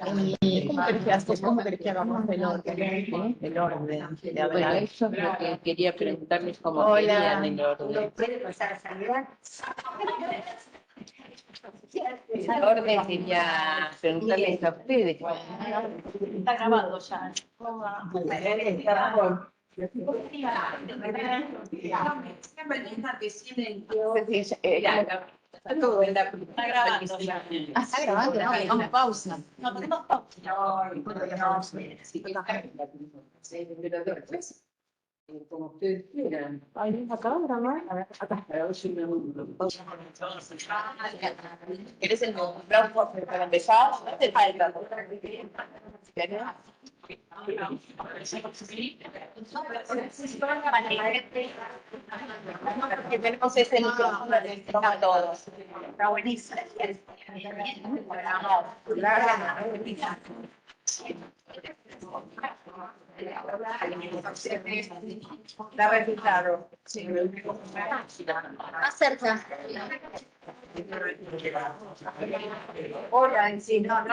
¿Cómo querés que hagamos? ¿Cómo querés que hagamos el orden? El orden de hablar. Bueno, eso es lo que quería preguntarles cómo Hola. querían el orden. ¿Puede pasar a saludar? El orden quería preguntarles a ustedes. Está grabando ya. Está todo en la Está grabando ya. Está grabando, no, Vamos pausa. No, tenemos pausa. Como ustedes quieran. Ahí, acá, grabar. Acá. ¿Querés el micrófono para empezar? No te falta. Que tenemos ese micrófono a todos. Está buenísimo. Da resultado. Más cerca. Hola, sí, no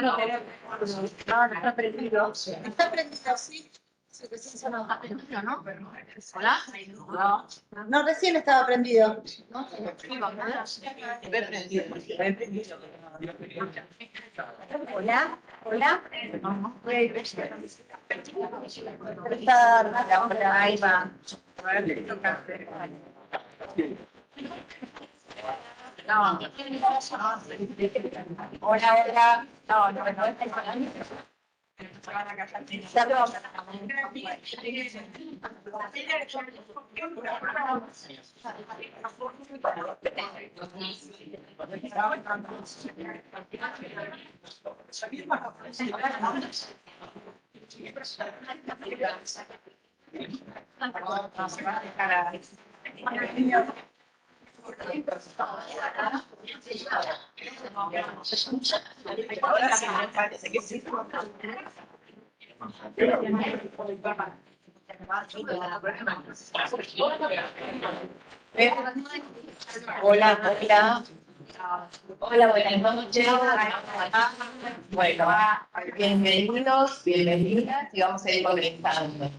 está prendido. Está prendido, sí. Sí, recién sonó. Está prendido, ¿no? ¿Hola? No, recién estaba prendido. ¿No? Hola, hola. Ahí va. No. Hola. No. Ahora sí, me parece que sí. Hola. Hola, buenas noches. Bueno, bienvenidas y vamos a ir comenzando.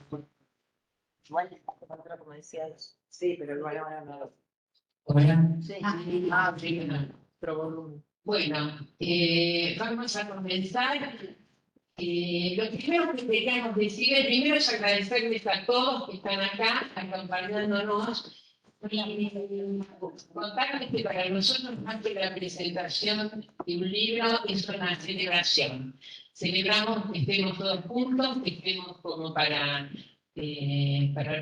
Igual, como decías, sí, pero igual ahora no. Hola. Sí. Sí, bueno, vamos a comenzar. Lo primero que queríamos decir, primero es agradecerles a todos que están acá acompañándonos y contarles que para nosotros más que la presentación de un libro es una celebración. Celebramos que estemos todos juntos, que estemos como para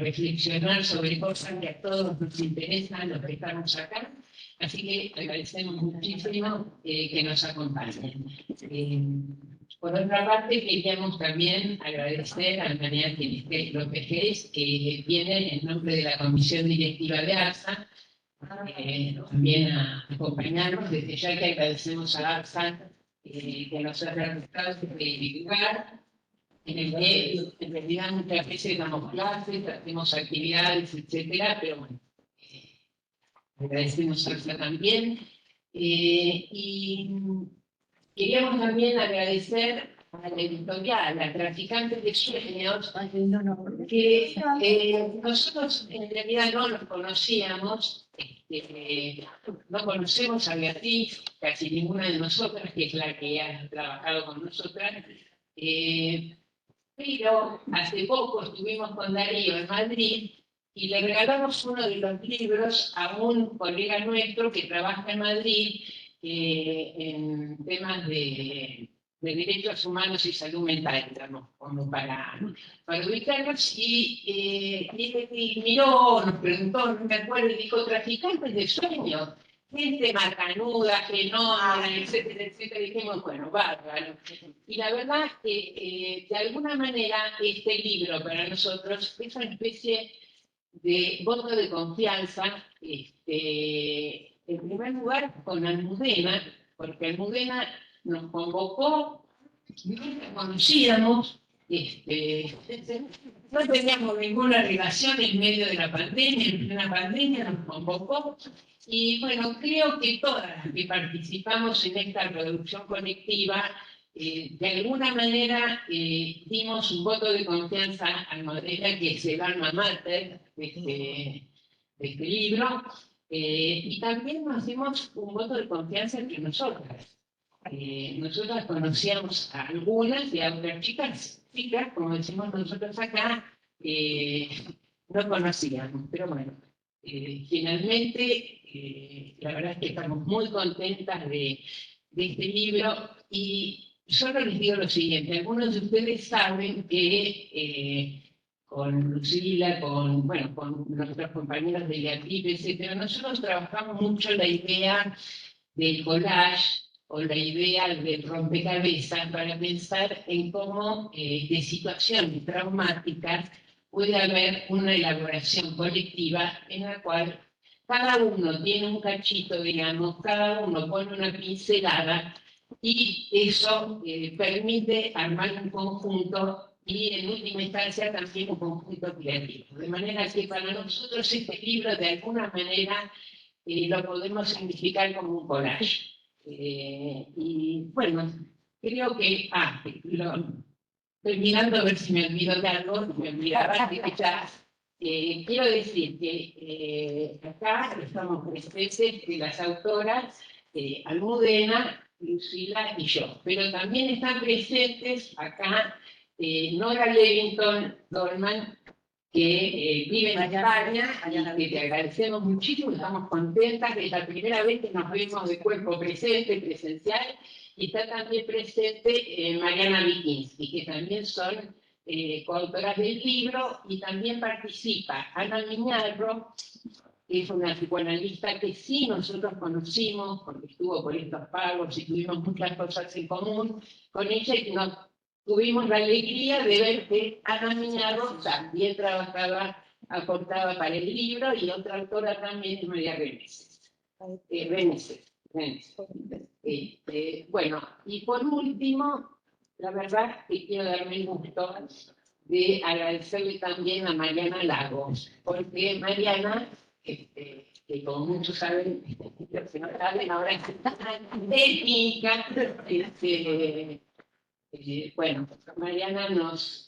reflexionar sobre cosas que a todos nos interesan, los que estamos acá. Así que agradecemos muchísimo que nos acompañen. Por otra parte, queríamos también agradecer a María Ángeles López Jerez, que viene en nombre de la Comisión Directiva de ARSA, también a acompañarnos. Desde ya que agradecemos a ARSA que nos ha realizado este lugar, en el que en realidad muchas veces damos clases, hacemos actividades, etcétera, pero bueno, agradecemos a ARSA también. Y queríamos también agradecer a la editorial, a Traficantes de Sueños, que nosotros en realidad no los conocíamos, no conocemos a Beatriz, casi ninguna de nosotras, que es la que ha trabajado con nosotras, pero hace poco estuvimos con Darío en Madrid y le regalamos uno de los libros a un colega nuestro que trabaja en Madrid, en temas de derechos humanos y salud mental, digamos, como para ubicarnos, y miró, nos preguntó, no me acuerdo, y dijo, traficantes de sueños, gente macanuda, fenómena, etcétera, etcétera, y dijimos, bueno, bárbaro. Y la verdad es que, de alguna manera, este libro para nosotros es una especie de voto de confianza, en primer lugar con Almudena, porque Almudena nos convocó, no la conocíamos, no teníamos ninguna relación en medio de la pandemia, en plena pandemia nos convocó, y bueno, creo que todas las que participamos en esta producción colectiva de alguna manera dimos un voto de confianza a Modena, que es el alma mater de este libro, y también nos dimos un voto de confianza entre nosotras. Nosotras conocíamos a algunas y a otras chicas, como decimos nosotros acá, no conocíamos, pero bueno, finalmente, la verdad es que estamos muy contentas de este libro y solo les digo lo siguiente, algunos de ustedes saben que con Lucila, bueno, con nuestros compañeros de Beatriz, etcétera, nosotros trabajamos mucho la idea del collage o la idea del rompecabezas para pensar en cómo de situaciones traumáticas puede haber una elaboración colectiva en la cual cada uno tiene un cachito, digamos, cada uno pone una pincelada y eso permite armar un conjunto y en última instancia también un conjunto creativo. De manera que para nosotros este libro de alguna manera lo podemos significar como un collage. Y bueno, creo que, estoy mirando a ver si me olvido de algo, me olvidaba que ya, quiero decir que acá estamos presentes de las autoras Almudena, Lucila y yo, pero también están presentes acá Nora Levington Dolman, que vive en España y que te agradecemos muchísimo, estamos contentas, es la primera vez que nos vemos de cuerpo presente, presencial, y está también presente Mariana Wikinski, que también son coautoras del libro, y también participa Ana Miñarro, que es una psicoanalista que sí nosotros conocimos, porque estuvo por estos pagos y tuvimos muchas cosas en común con ella, y nos tuvimos la alegría de ver que Ana Miñarro también trabajaba, aportaba para el libro, y otra autora también es María Reneses. Bueno, y por último, la verdad que quiero darme el gusto de agradecerle también a Mariana Lagos, porque Mariana, que como muchos saben, si no saben, ahora es técnica, bueno, Mariana nos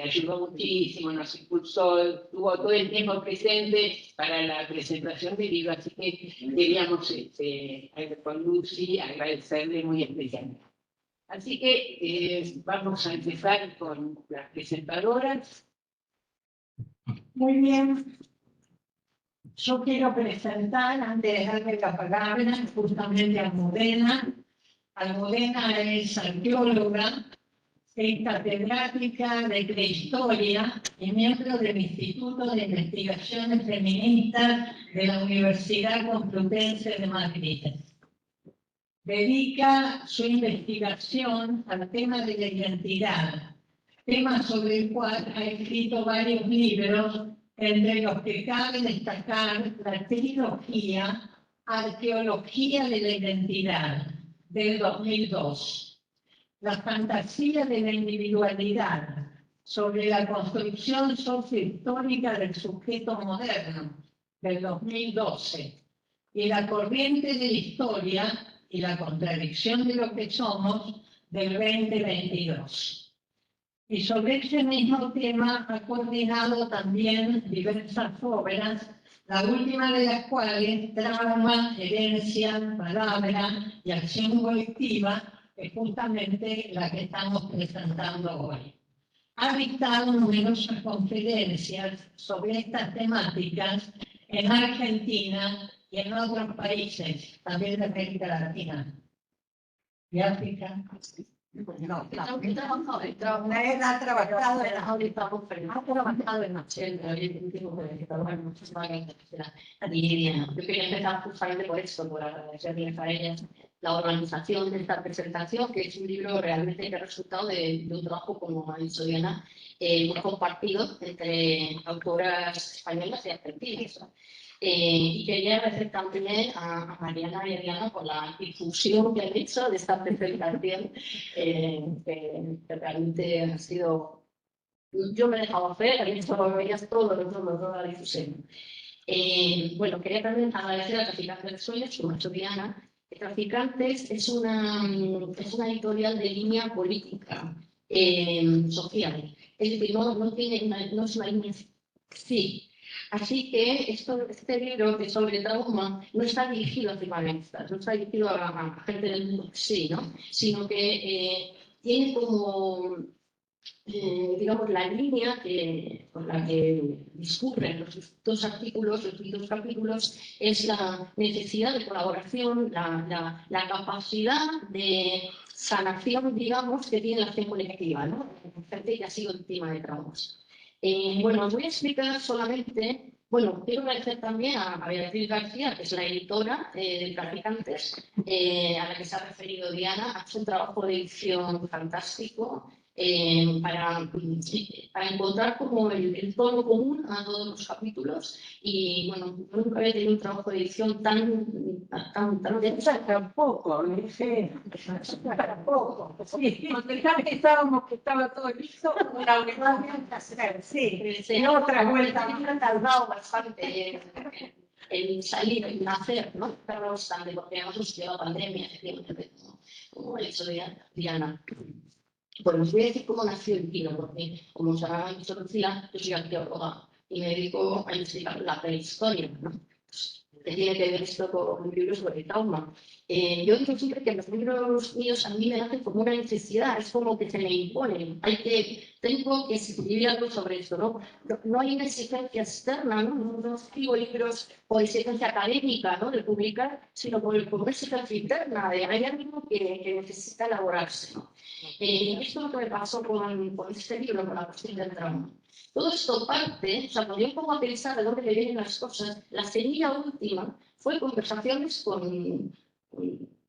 ayudó muchísimo, nos impulsó, estuvo todo el tiempo presente para la presentación del libro, así que queríamos con Lucy agradecerle muy especialmente. Así que vamos a empezar con las presentadoras. Muy bien. Yo quiero presentar, antes de darle la palabra, justamente a Almudena. Almudena es arqueóloga, es catedrática de prehistoria y miembro del Instituto de Investigaciones Feministas de la Universidad Complutense de Madrid. Dedica su investigación al tema de la identidad, tema sobre el cual ha escrito varios libros, entre los que cabe destacar la trilogía Arqueología de la Identidad, del 2002, La fantasía de la individualidad, sobre la construcción sociohistórica del sujeto moderno, del 2012, y La corriente de la historia y la contradicción de lo que somos, del 2022. Y sobre ese mismo tema ha coordinado también diversas obras, la última de las cuales, Trauma, Herencia, Palabra y Acción Colectiva, es justamente la que estamos presentando hoy. Ha dictado numerosas conferencias sobre estas temáticas en Argentina y en otros países, también de América Latina y África. No, ha trabajado en Yo quería empezar justamente por eso, por agradecerles a ellas la organización de esta presentación, que es un libro realmente que ha resultado de un trabajo, como ha dicho Diana, muy compartido entre autoras españolas y argentinas. Y quería agradecer también a Mariana y a Diana por la difusión que han hecho de esta presentación, que realmente ha sido... Yo me he dejado hacer, han hecho ellas toda la difusión. Bueno, quería también agradecer a Traficantes del Sueño, su macho Diana, Traficantes es una editorial de línea política, social. Es decir, no es una línea, sí. Así que este libro, que es sobre trauma, no está dirigido a tribalistas, no está dirigido a gente del mundo, sí, ¿no? Sino que tiene como, digamos, la línea con la que discurren los distintos artículos, los distintos capítulos, es la necesidad de colaboración, la capacidad de sanación, digamos, que tiene la acción colectiva, ¿no? Gente que ha sido víctima de traumas. Bueno, os voy a explicar solamente, bueno, quiero agradecer también a Beatriz García, que es la editora de Traficantes, a la que se ha referido Diana. Ha hecho un trabajo de edición fantástico para encontrar como el tono común a todos los capítulos. Y bueno, yo nunca había tenido un trabajo de edición tan Tampoco, no sé, tampoco. Sí, cuando ya pensábamos que estaba todo listo, una unidad que hacer, sí. En otra vuelta ha tardado bastante en salir, en nacer, ¿no? Pero bastante, porque hemos llevado pandemia, efectivamente, como el hecho de Diana. Bueno, os voy a decir cómo nació el vino, porque como os habrá dicho Lucía, yo soy arqueóloga y me dedico a investigar la prehistoria, ¿no? ¿Qué tiene que ver esto con libros sobre trauma? Yo digo siempre que los libros míos a mí me hacen como una necesidad, es como que se me imponen. Tengo que escribir algo sobre esto, ¿no? No hay una exigencia externa, ¿no? No escribo libros por exigencia académica, ¿no? De publicar, sino por una exigencia interna, de hay algo que necesita elaborarse, ¿no? Esto es lo que me pasó con este libro, con la cuestión del trauma. Todo esto parte, o sea, cuando yo pongo a pensar de dónde me vienen las cosas, la semilla última fue conversaciones con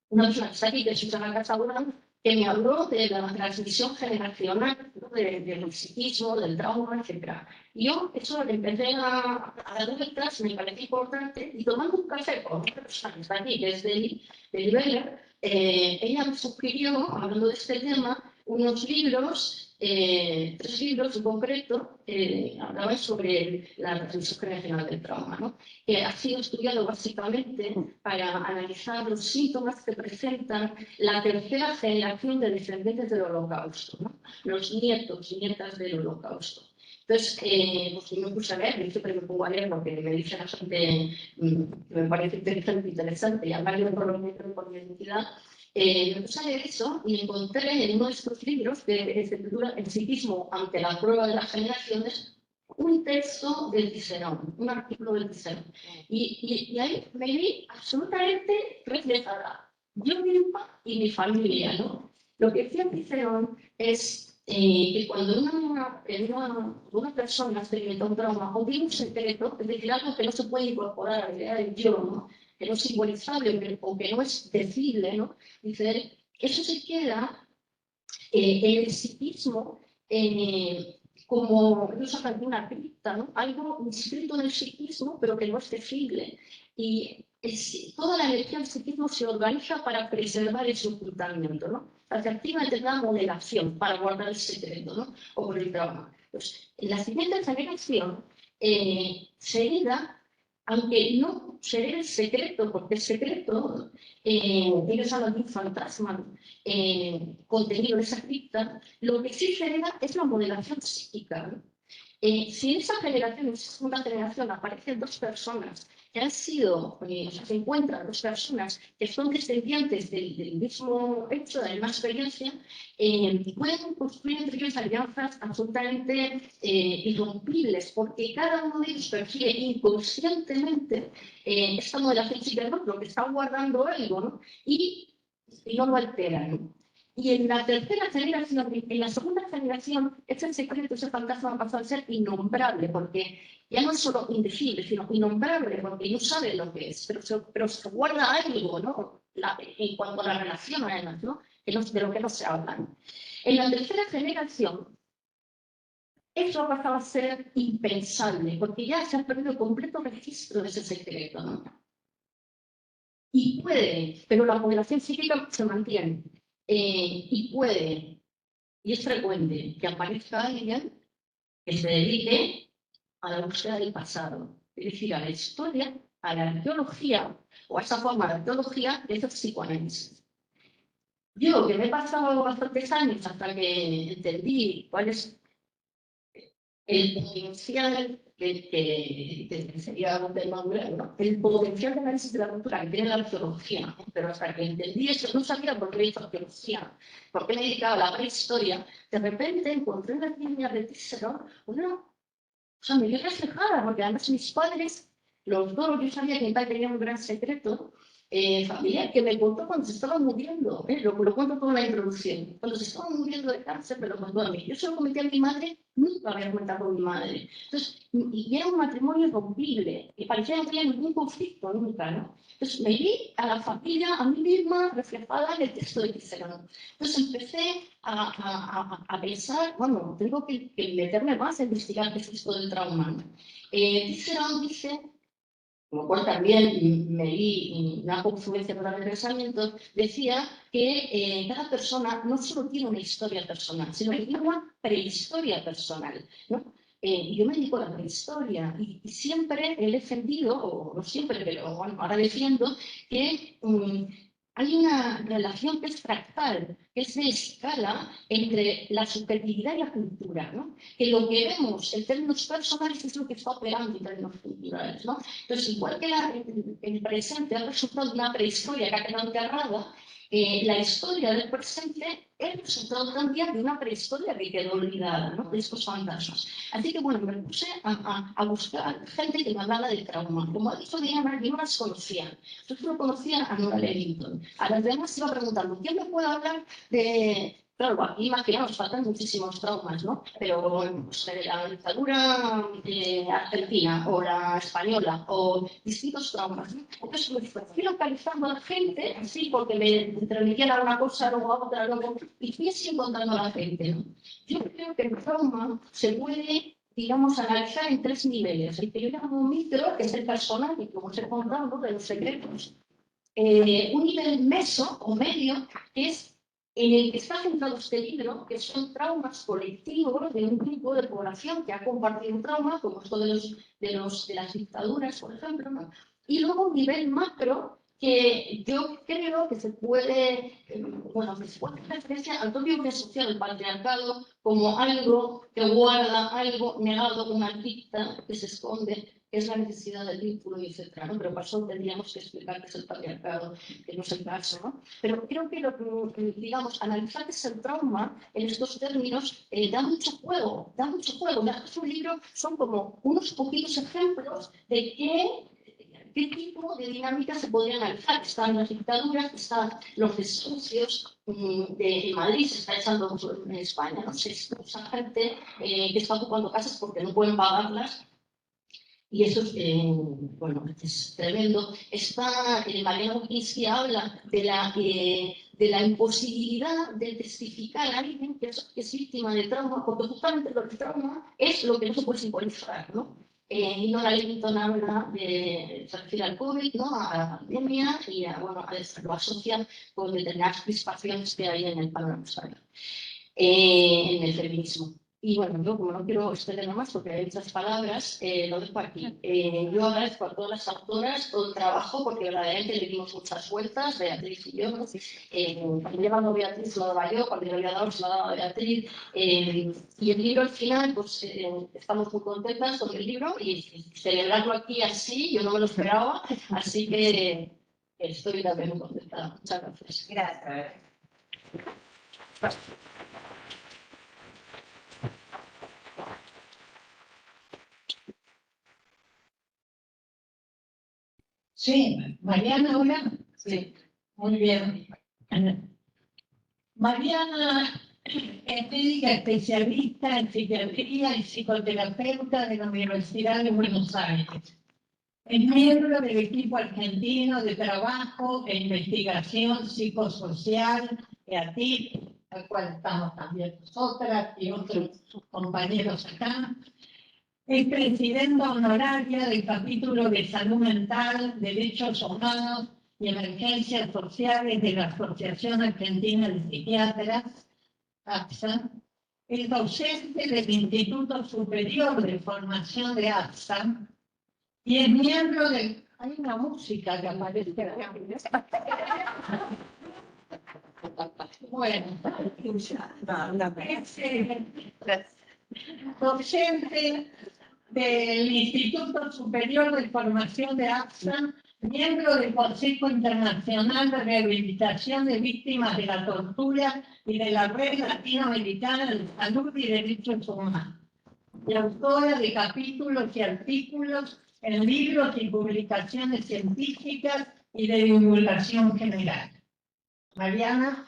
una persona que está aquí, que es Susana Casadura, que me habló de la transmisión generacional, ¿no? Del psiquismo, del trauma, etc. Y yo eso le empecé a dar vueltas, me pareció importante, y tomando un café con otra persona que está aquí, que es de Beller, ella me sugirió, hablando de este tema, unos libros, 3 libros en concreto, hablaban sobre la transmisión generacional del trauma, ¿no? Que ha sido estudiado básicamente para analizar los síntomas que presentan la tercera generación de descendientes del Holocausto, ¿no? Los nietos y nietas del Holocausto. Entonces, pues yo me puse a leer, yo siempre me pongo a leer lo que me dice la gente, que me parece interesante, y hablar de por mi identidad. Me puse a leer eso y encontré en uno de estos libros, que se titula El psiquismo ante la prueba de las generaciones, un texto del Cicerón, un artículo del Cicerón. Y ahí me vi absolutamente reflejada, yo misma y mi familia, ¿no? Lo que decía Cicerón es que cuando una persona experimenta un trauma o tiene un secreto, es decir, algo que no se puede incorporar a la idea del yo, ¿no? Que no es simbolizable o que no es decible, ¿no? Dice él, eso se queda en el psiquismo como ellos hablan de una cripta, ¿no? Algo inscrito en el psiquismo, pero que no es decible. Y toda la energía del psiquismo se organiza para preservar ese ocultamiento, ¿no? Se activa la modelación para guardar el secreto, ¿no? O por el trauma. Pues, en la siguiente generación se hereda, aunque no se hereda el secreto, porque el secreto, ellos hablan de un fantasma contenido en esa cripta, lo que sí se hereda es la modelación psíquica, ¿no? Si en esa generación, en esa segunda generación, aparecen 2 personas que han sido, se encuentran 2 personas que son descendientes del mismo hecho, de la misma experiencia, pueden construir entre ellos alianzas absolutamente irrompibles, porque cada uno de ellos percibe inconscientemente esta modelación psíquica, lo que está guardando algo, ¿no? Y no lo alteran, ¿no? Y en la tercera generación, en la segunda generación, ese secreto, ese fantasma pasó a ser innombrable, porque ya no es solo indecible, sino innombrable, porque no sabe lo que es, pero se guarda algo, ¿no? En cuanto a la relación, además, ¿no? De lo que no se habla, ¿no? En la tercera generación, eso ha pasado a ser impensable, porque ya se ha perdido completo registro de ese secreto, ¿no? Y puede, pero la modelación psíquica se mantiene. Y puede, y es frecuente, que aparezca alguien que se dedique a la búsqueda del pasado, es decir, a la historia, a la arqueología o a esa forma de arqueología es el psicoanálisis. Yo, que me he pasado bastantes años hasta que entendí cuál es el potencial que sería un tema duro, ¿no? El potencial de análisis de la cultura que tiene la arqueología, ¿no? Pero hasta que entendí eso, no sabía por qué hizo arqueología, por qué me dedicaba a la prehistoria, de repente encontré unas líneas de Cícero, o sea, me vi reflejada, porque además mis padres, los dos, yo sabía que mi padre tenía un gran secreto familiar que me contó cuando se estaba muriendo, lo cuento todo en la introducción, cuando se estaba muriendo de cáncer me lo contó a mí. Yo se lo comenté a mi madre, nunca había comentado con mi madre. Entonces, y era un matrimonio irrompible, y parecía que no tenía ningún conflicto nunca, ¿no? Entonces, me vi a la familia, a mí misma, reflejada en el texto de Cícero. Entonces, empecé a pensar, bueno, tengo que meterme más a investigar qué es esto del trauma, ¿no? Cícero dice, con lo cual también me di una confluencia con los pensamientos, decía que cada persona no solo tiene una historia personal, sino que tiene una prehistoria personal, ¿no? Yo me dedico a la prehistoria y siempre he defendido, o no siempre, pero bueno, ahora defiendo, que hay una relación que es fractal, que es de escala entre la subjetividad y la cultura, ¿no? Que lo que vemos en términos personales es lo que está operando en términos culturales, ¿no? Entonces, igual que el presente ha resultado de una prehistoria que ha quedado enterrada, la historia del presente es resultado también de una prehistoria que quedó olvidada, ¿no? De estos fantasmas. Así que, bueno, me puse a buscar gente que me hablara del trauma. Como ha dicho Diana, yo no las conocía. Yo solo conocía a Nora Levington. A las demás iba preguntando, ¿quién me puede hablar de...? Claro, aquí imaginaos, faltan muchísimos traumas, ¿no? Pero pues, la dictadura argentina o la española o distintos traumas, ¿no? Entonces me fui localizando a la gente, así porque me transmitían alguna cosa, luego a otra, luego, y fui así encontrando a la gente, ¿no? Yo creo que el trauma se puede, digamos, analizar en tres niveles. El que yo llamo micro, que es el personal, y como os he contado, ¿no? De los secretos. Un nivel meso o medio, que es en el que está centrado este libro, que son traumas colectivos de un grupo de población que ha compartido un trauma, como esto de las dictaduras, por ejemplo, ¿no? Y luego un nivel macro, que yo creo que se puede, bueno, que se puede hacer referencia al propio que asocia el patriarcado como algo que guarda, algo negado, una cripta que se esconde, que es la necesidad del vínculo, etc. ¿no? Pero para eso tendríamos que explicar qué es el patriarcado, que no es el caso, ¿no? Pero creo que, digamos, analizar qué es el trauma en estos términos da mucho juego, da mucho juego. Es un libro, son como unos poquitos ejemplos de qué tipo de dinámicas se podrían analizar. Están las dictaduras, están los desahucios de Madrid, se está echando en España, ¿no? Se expulsa gente que está ocupando casas porque no pueden pagarlas. Y eso es, bueno, es tremendo. Está, Mariano Kinski habla de la imposibilidad de testificar a alguien que es víctima de trauma, porque justamente lo del trauma es lo que no se puede simbolizar, ¿no? Y Nora Levington habla se refiere al COVID, ¿no? A la pandemia y bueno, lo asocia con determinadas crispaciones que hay en el panorama español, en el feminismo. Y bueno, yo como no quiero extender más porque hay muchas palabras, lo dejo aquí. Yo agradezco a todas las autoras todo el trabajo porque verdaderamente le dimos muchas vueltas, Beatriz y yo. Cuando llevando Beatriz lo daba yo, cuando yo había dado se lo daba Beatriz. Y el libro al final, pues estamos muy contentas con el libro y celebrarlo aquí así, yo no me lo esperaba, así que estoy también muy contenta. Muchas gracias. Gracias. Sí, Mariana, ahora. Sí. Muy bien. Mariana es médica especialista en psiquiatría y psicoterapeuta de la Universidad de Buenos Aires. Es miembro del equipo argentino de trabajo e investigación psicosocial, EATIP, al cual estamos también nosotras y otros compañeros acá. Es presidenta honoraria del capítulo de Salud Mental, Derechos Humanos y Emergencias Sociales de la Asociación Argentina de Psiquiatras, APSA. Es docente del Instituto Superior de Formación de APSA y es miembro del Hay una música que aparece acá. Bueno, es docente del Instituto Superior de Formación de APSA, miembro del Consejo Internacional de Rehabilitación de Víctimas de la Tortura y de la Red Latinoamericana de Salud y Derechos Humanos, y autora de capítulos y artículos en libros y publicaciones científicas y de divulgación general. Mariana.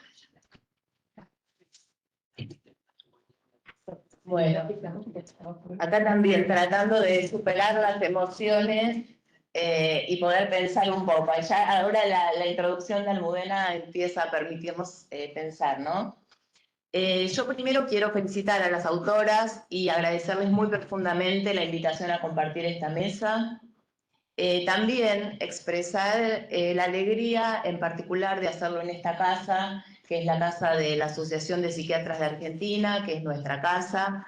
Bueno, acá también tratando de superar las emociones y poder pensar un poco. Ya ahora la introducción de Almudena empieza a permitirnos pensar, ¿no? Yo primero quiero felicitar a las autoras y agradecerles muy profundamente la invitación a compartir esta mesa. También expresar la alegría en particular de hacerlo en esta casa, que es la casa de la Asociación de Psiquiatras de Argentina, que es nuestra casa.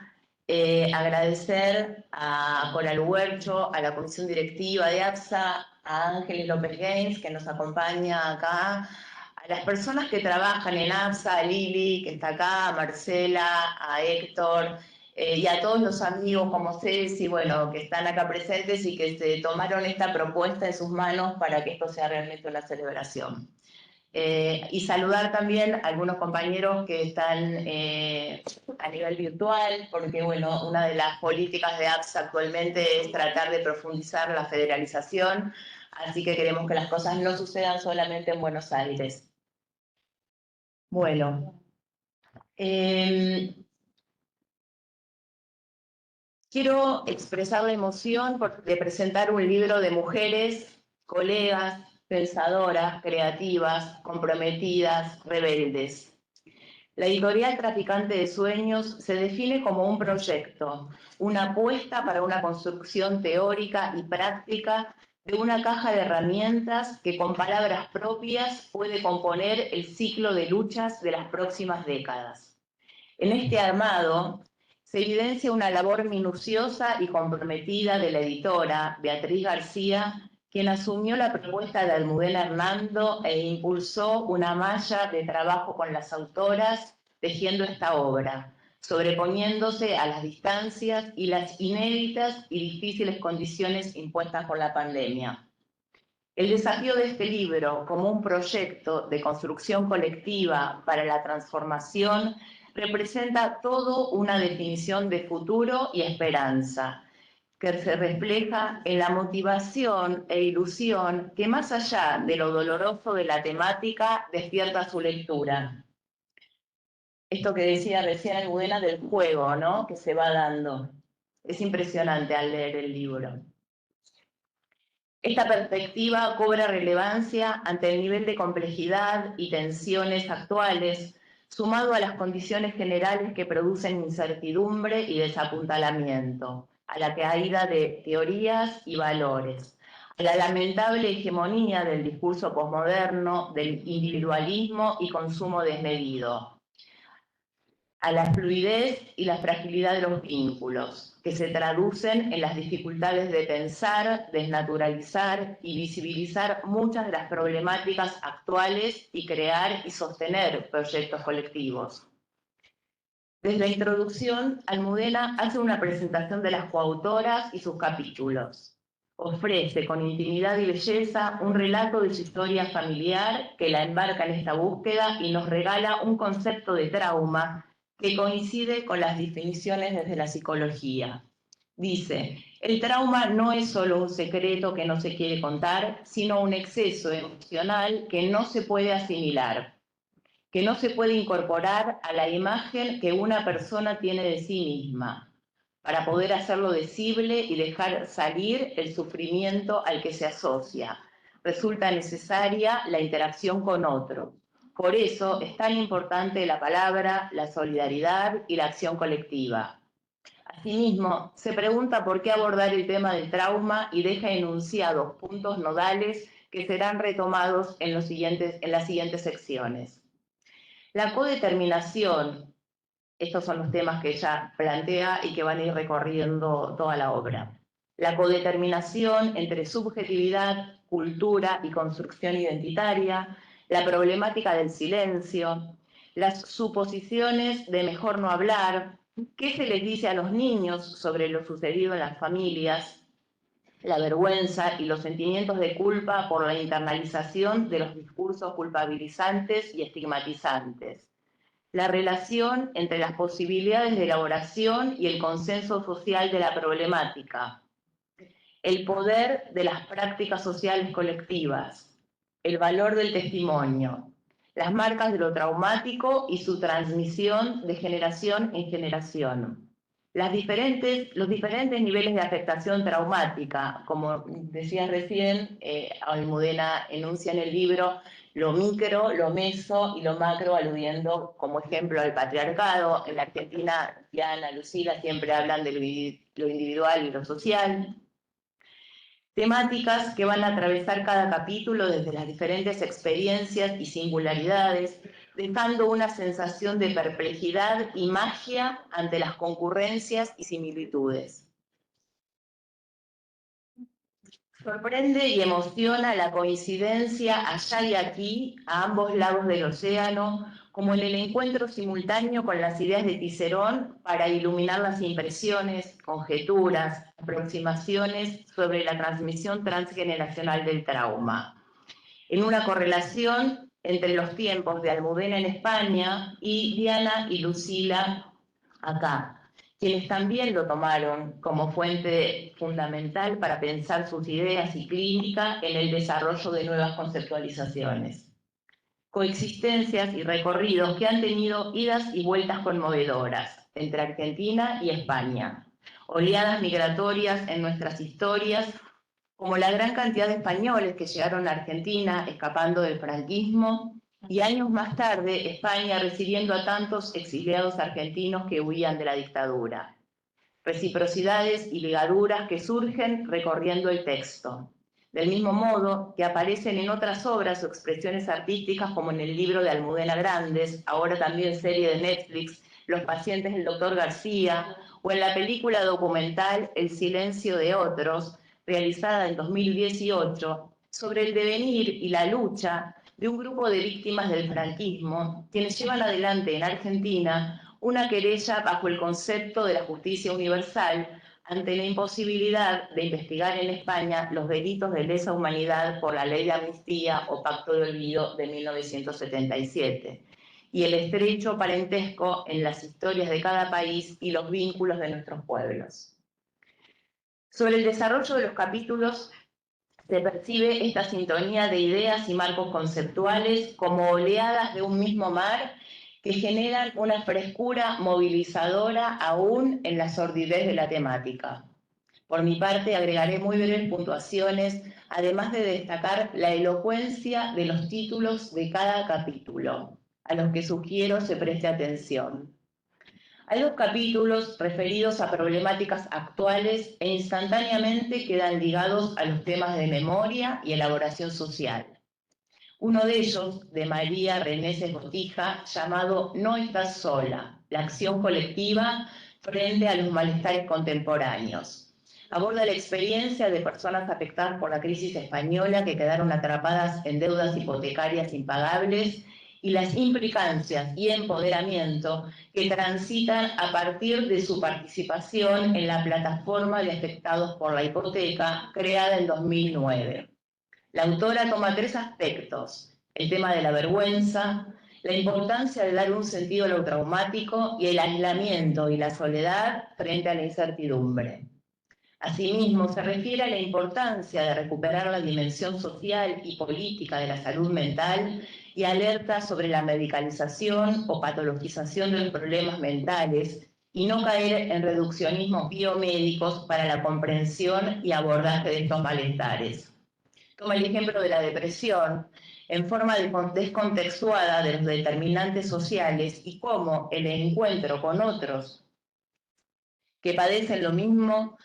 Agradecer a Coral Huercho, a la comisión directiva de APSA, a Ángeles López Gaines, que nos acompaña acá, a las personas que trabajan en APSA, a Lili, que está acá, a Marcela, a Héctor, y a todos los amigos como Ceci, bueno, que están acá presentes y que se tomaron esta propuesta en sus manos para que esto sea realmente una celebración. Y saludar también a algunos compañeros que están a nivel virtual, porque bueno, una de las políticas de APSA actualmente es tratar de profundizar la federalización, así que queremos que las cosas no sucedan solamente en Buenos Aires. Bueno. Quiero expresar la emoción de presentar un libro de mujeres, colegas, pensadoras, creativas, comprometidas, rebeldes. La editorial Traficante de Sueños se define como un proyecto, una apuesta para una construcción teórica y práctica de una caja de herramientas que con palabras propias puede componer el ciclo de luchas de las próximas décadas. En este armado se evidencia una labor minuciosa y comprometida de la editora Beatriz García, quien asumió la propuesta de Almudena Hernando e impulsó una malla de trabajo con las autoras tejiendo esta obra, sobreponiéndose a las distancias y las inéditas y difíciles condiciones impuestas por la pandemia. El desafío de este libro, como un proyecto de construcción colectiva para la transformación, representa todo una definición de futuro y esperanza, que se refleja en la motivación e ilusión que más allá de lo doloroso de la temática despierta su lectura. Esto que decía recién Almudena del juego, ¿no?, que se va dando. Es impresionante al leer el libro. Esta perspectiva cobra relevancia ante el nivel de complejidad y tensiones actuales, sumado a las condiciones generales que producen incertidumbre y desapuntalamiento, a la caída de teorías y valores, a la lamentable hegemonía del discurso posmoderno, del individualismo y consumo desmedido, a la fluidez y la fragilidad de los vínculos, que se traducen en las dificultades de pensar, desnaturalizar y visibilizar muchas de las problemáticas actuales y crear y sostener proyectos colectivos. Desde la introducción, Almudena hace una presentación de las coautoras y sus capítulos. Ofrece con intimidad y belleza un relato de su historia familiar que la embarca en esta búsqueda y nos regala un concepto de trauma que coincide con las definiciones desde la psicología. Dice, el trauma no es solo un secreto que no se quiere contar, sino un exceso emocional que no se puede asimilar, que no se puede incorporar a la imagen que una persona tiene de sí misma, para poder hacerlo decible y dejar salir el sufrimiento al que se asocia. Resulta necesaria la interacción con otro. Por eso es tan importante la palabra, la solidaridad y la acción colectiva. Asimismo, se pregunta por qué abordar el tema del trauma y deja enunciados puntos nodales que serán retomados en las siguientes secciones. La codeterminación, estos son los temas que ella plantea y que van a ir recorriendo toda la obra. la codeterminación entre subjetividad, cultura y construcción identitaria, la problemática del silencio, las suposiciones de mejor no hablar, qué se les dice a los niños sobre lo sucedido en las familias, la vergüenza y los sentimientos de culpa por la internalización de los discursos culpabilizantes y estigmatizantes, la relación entre las posibilidades de elaboración y el consenso social de la problemática, el poder de las prácticas sociales colectivas, el valor del testimonio, las marcas de lo traumático y su transmisión de generación en generación. Los diferentes niveles de afectación traumática, como decía recién, Almudena enuncia en el libro lo micro, lo meso y lo macro, aludiendo como ejemplo al patriarcado. En la Argentina, Diana, Lucila siempre hablan de lo individual y lo social. Temáticas que van a atravesar cada capítulo desde las diferentes experiencias y singularidades, dejando una sensación de perplejidad y magia ante las concurrencias y similitudes. Sorprende y emociona la coincidencia allá y aquí, a ambos lados del océano, como en el encuentro simultáneo con las ideas de Cicerón para iluminar las impresiones, conjeturas, aproximaciones sobre la transmisión transgeneracional del trauma, en una correlación entre los tiempos de Almudena en España y Diana y Lucila acá, quienes también lo tomaron como fuente fundamental para pensar sus ideas y clínica en el desarrollo de nuevas conceptualizaciones. Coexistencias y recorridos que han tenido idas y vueltas conmovedoras entre Argentina y España, oleadas migratorias en nuestras historias, como la gran cantidad de españoles que llegaron a Argentina escapando del franquismo, y años más tarde España recibiendo a tantos exiliados argentinos que huían de la dictadura. Reciprocidades y ligaduras que surgen recorriendo el texto, del mismo modo que aparecen en otras obras o expresiones artísticas como en el libro de Almudena Grandes, ahora también serie de Netflix, Los pacientes del Dr. García, o en la película documental El silencio de otros, realizada en 2018, sobre el devenir y la lucha de un grupo de víctimas del franquismo, quienes llevan adelante en Argentina una querella bajo el concepto de la justicia universal ante la imposibilidad de investigar en España los delitos de lesa humanidad por la ley de amnistía o pacto de olvido de 1977, y el estrecho parentesco en las historias de cada país y los vínculos de nuestros pueblos. Sobre el desarrollo de los capítulos se percibe esta sintonía de ideas y marcos conceptuales como oleadas de un mismo mar que generan una frescura movilizadora aún en la sordidez de la temática. Por mi parte, agregaré muy breves puntuaciones, además de destacar la elocuencia de los títulos de cada capítulo, a los que sugiero se preste atención. Hay dos capítulos referidos a problemáticas actuales e instantáneamente quedan ligados a los temas de memoria y elaboración social. Uno de ellos, de María Reneses Botija, llamado No estás sola, la acción colectiva frente a los malestares contemporáneos. Aborda la experiencia de personas afectadas por la crisis española que quedaron atrapadas en deudas hipotecarias impagables y las implicancias y empoderamiento que transitan a partir de su participación en la plataforma de afectados por la hipoteca creada en 2009. La autora toma tres aspectos: el tema de la vergüenza, la importancia de dar un sentido a lo traumático y el aislamiento y la soledad frente a la incertidumbre. Asimismo, se refiere a la importancia de recuperar la dimensión social y política de la salud mental y alerta sobre la medicalización o patologización de los problemas mentales y no caer en reduccionismos biomédicos para la comprensión y abordaje de estos malestares. Toma el ejemplo de la depresión en forma descontextuada de los determinantes sociales y cómo el encuentro con otros que padecen lo mismo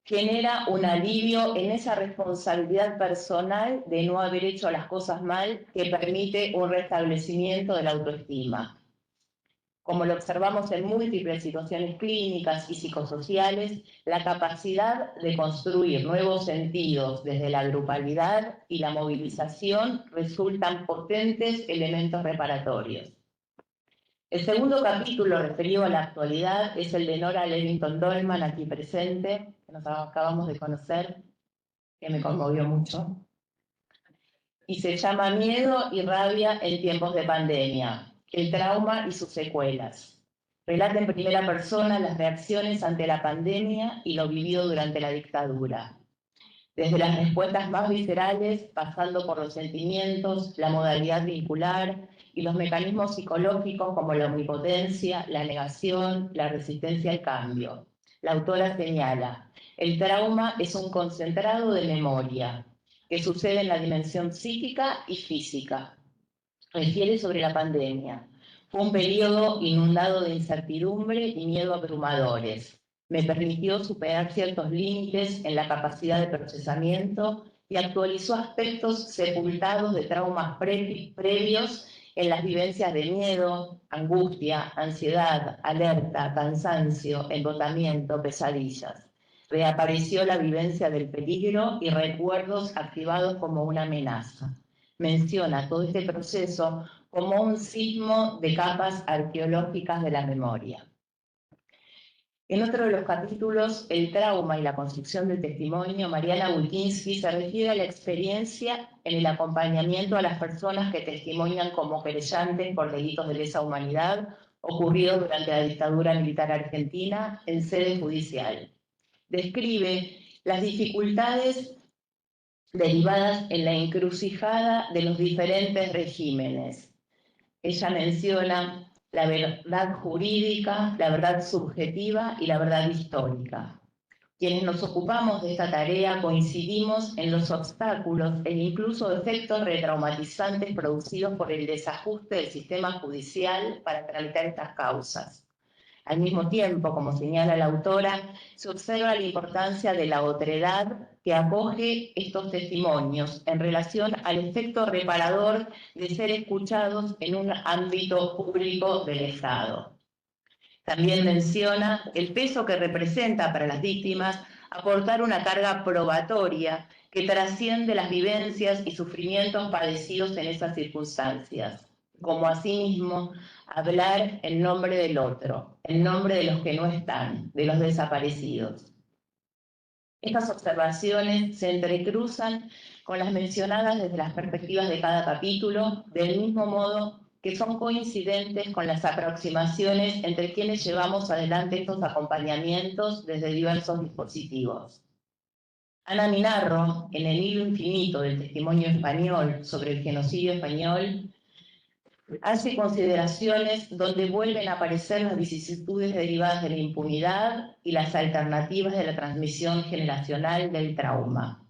genera un alivio en esa responsabilidad personal de no haber hecho las cosas mal que permite un restablecimiento de la autoestima. Como lo observamos en múltiples situaciones clínicas y psicosociales, la capacidad de construir nuevos sentidos desde la grupalidad y la movilización resultan potentes elementos reparatorios. El segundo capítulo referido a la actualidad es el de Nora Levington Dolman, aquí presente, que nos acabamos de conocer, que me conmovió mucho, y se llama Miedo y rabia en tiempos de pandemia, el trauma y sus secuelas. Relata en primera persona las reacciones ante la pandemia y lo vivido durante la dictadura. Desde las respuestas más viscerales, pasando por los sentimientos, la modalidad vincular y los mecanismos psicológicos como la omnipotencia, la negación, la resistencia al cambio. La autora señala, el trauma es un concentrado de memoria que sucede en la dimensión psíquica y física. Refiere sobre la pandemia. Fue un periodo inundado de incertidumbre y miedo abrumadores. Me permitió superar ciertos límites en la capacidad de procesamiento y actualizó aspectos sepultados de traumas previos en las vivencias de miedo, angustia, ansiedad, alerta, cansancio, embotamiento, pesadillas. Reapareció la vivencia del peligro y recuerdos activados como una amenaza. Menciona todo este proceso como un sismo de capas arqueológicas de la memoria. En otro de los capítulos, El trauma y la construcción del testimonio, Mariana Wilkinski se refiere a la experiencia en el acompañamiento a las personas que testimonian como querellantes por delitos de lesa humanidad ocurridos durante la dictadura militar argentina en sede judicial. Describe las dificultades derivadas en la encrucijada de los diferentes regímenes. Ella menciona la verdad jurídica, la verdad subjetiva y la verdad histórica. Quienes nos ocupamos de esta tarea coincidimos en los obstáculos e incluso efectos retraumatizantes producidos por el desajuste del sistema judicial para tramitar estas causas. Al mismo tiempo, como señala la autora, se observa la importancia de la otredad que acoge estos testimonios en relación al efecto reparador de ser escuchados en un ámbito público del Estado. También menciona el peso que representa para las víctimas aportar una carga probatoria que trasciende las vivencias y sufrimientos padecidos en esas circunstancias, como asimismo hablar en nombre del otro, en nombre de los que no están, de los desaparecidos. Estas observaciones se entrecruzan con las mencionadas desde las perspectivas de cada capítulo, del mismo modo que son coincidentes con las aproximaciones entre quienes llevamos adelante estos acompañamientos desde diversos dispositivos. Ana Minarro, en el hilo infinito del testimonio español sobre el genocidio español, hace consideraciones donde vuelven a aparecer las vicisitudes derivadas de la impunidad y las alternativas de la transmisión generacional del trauma,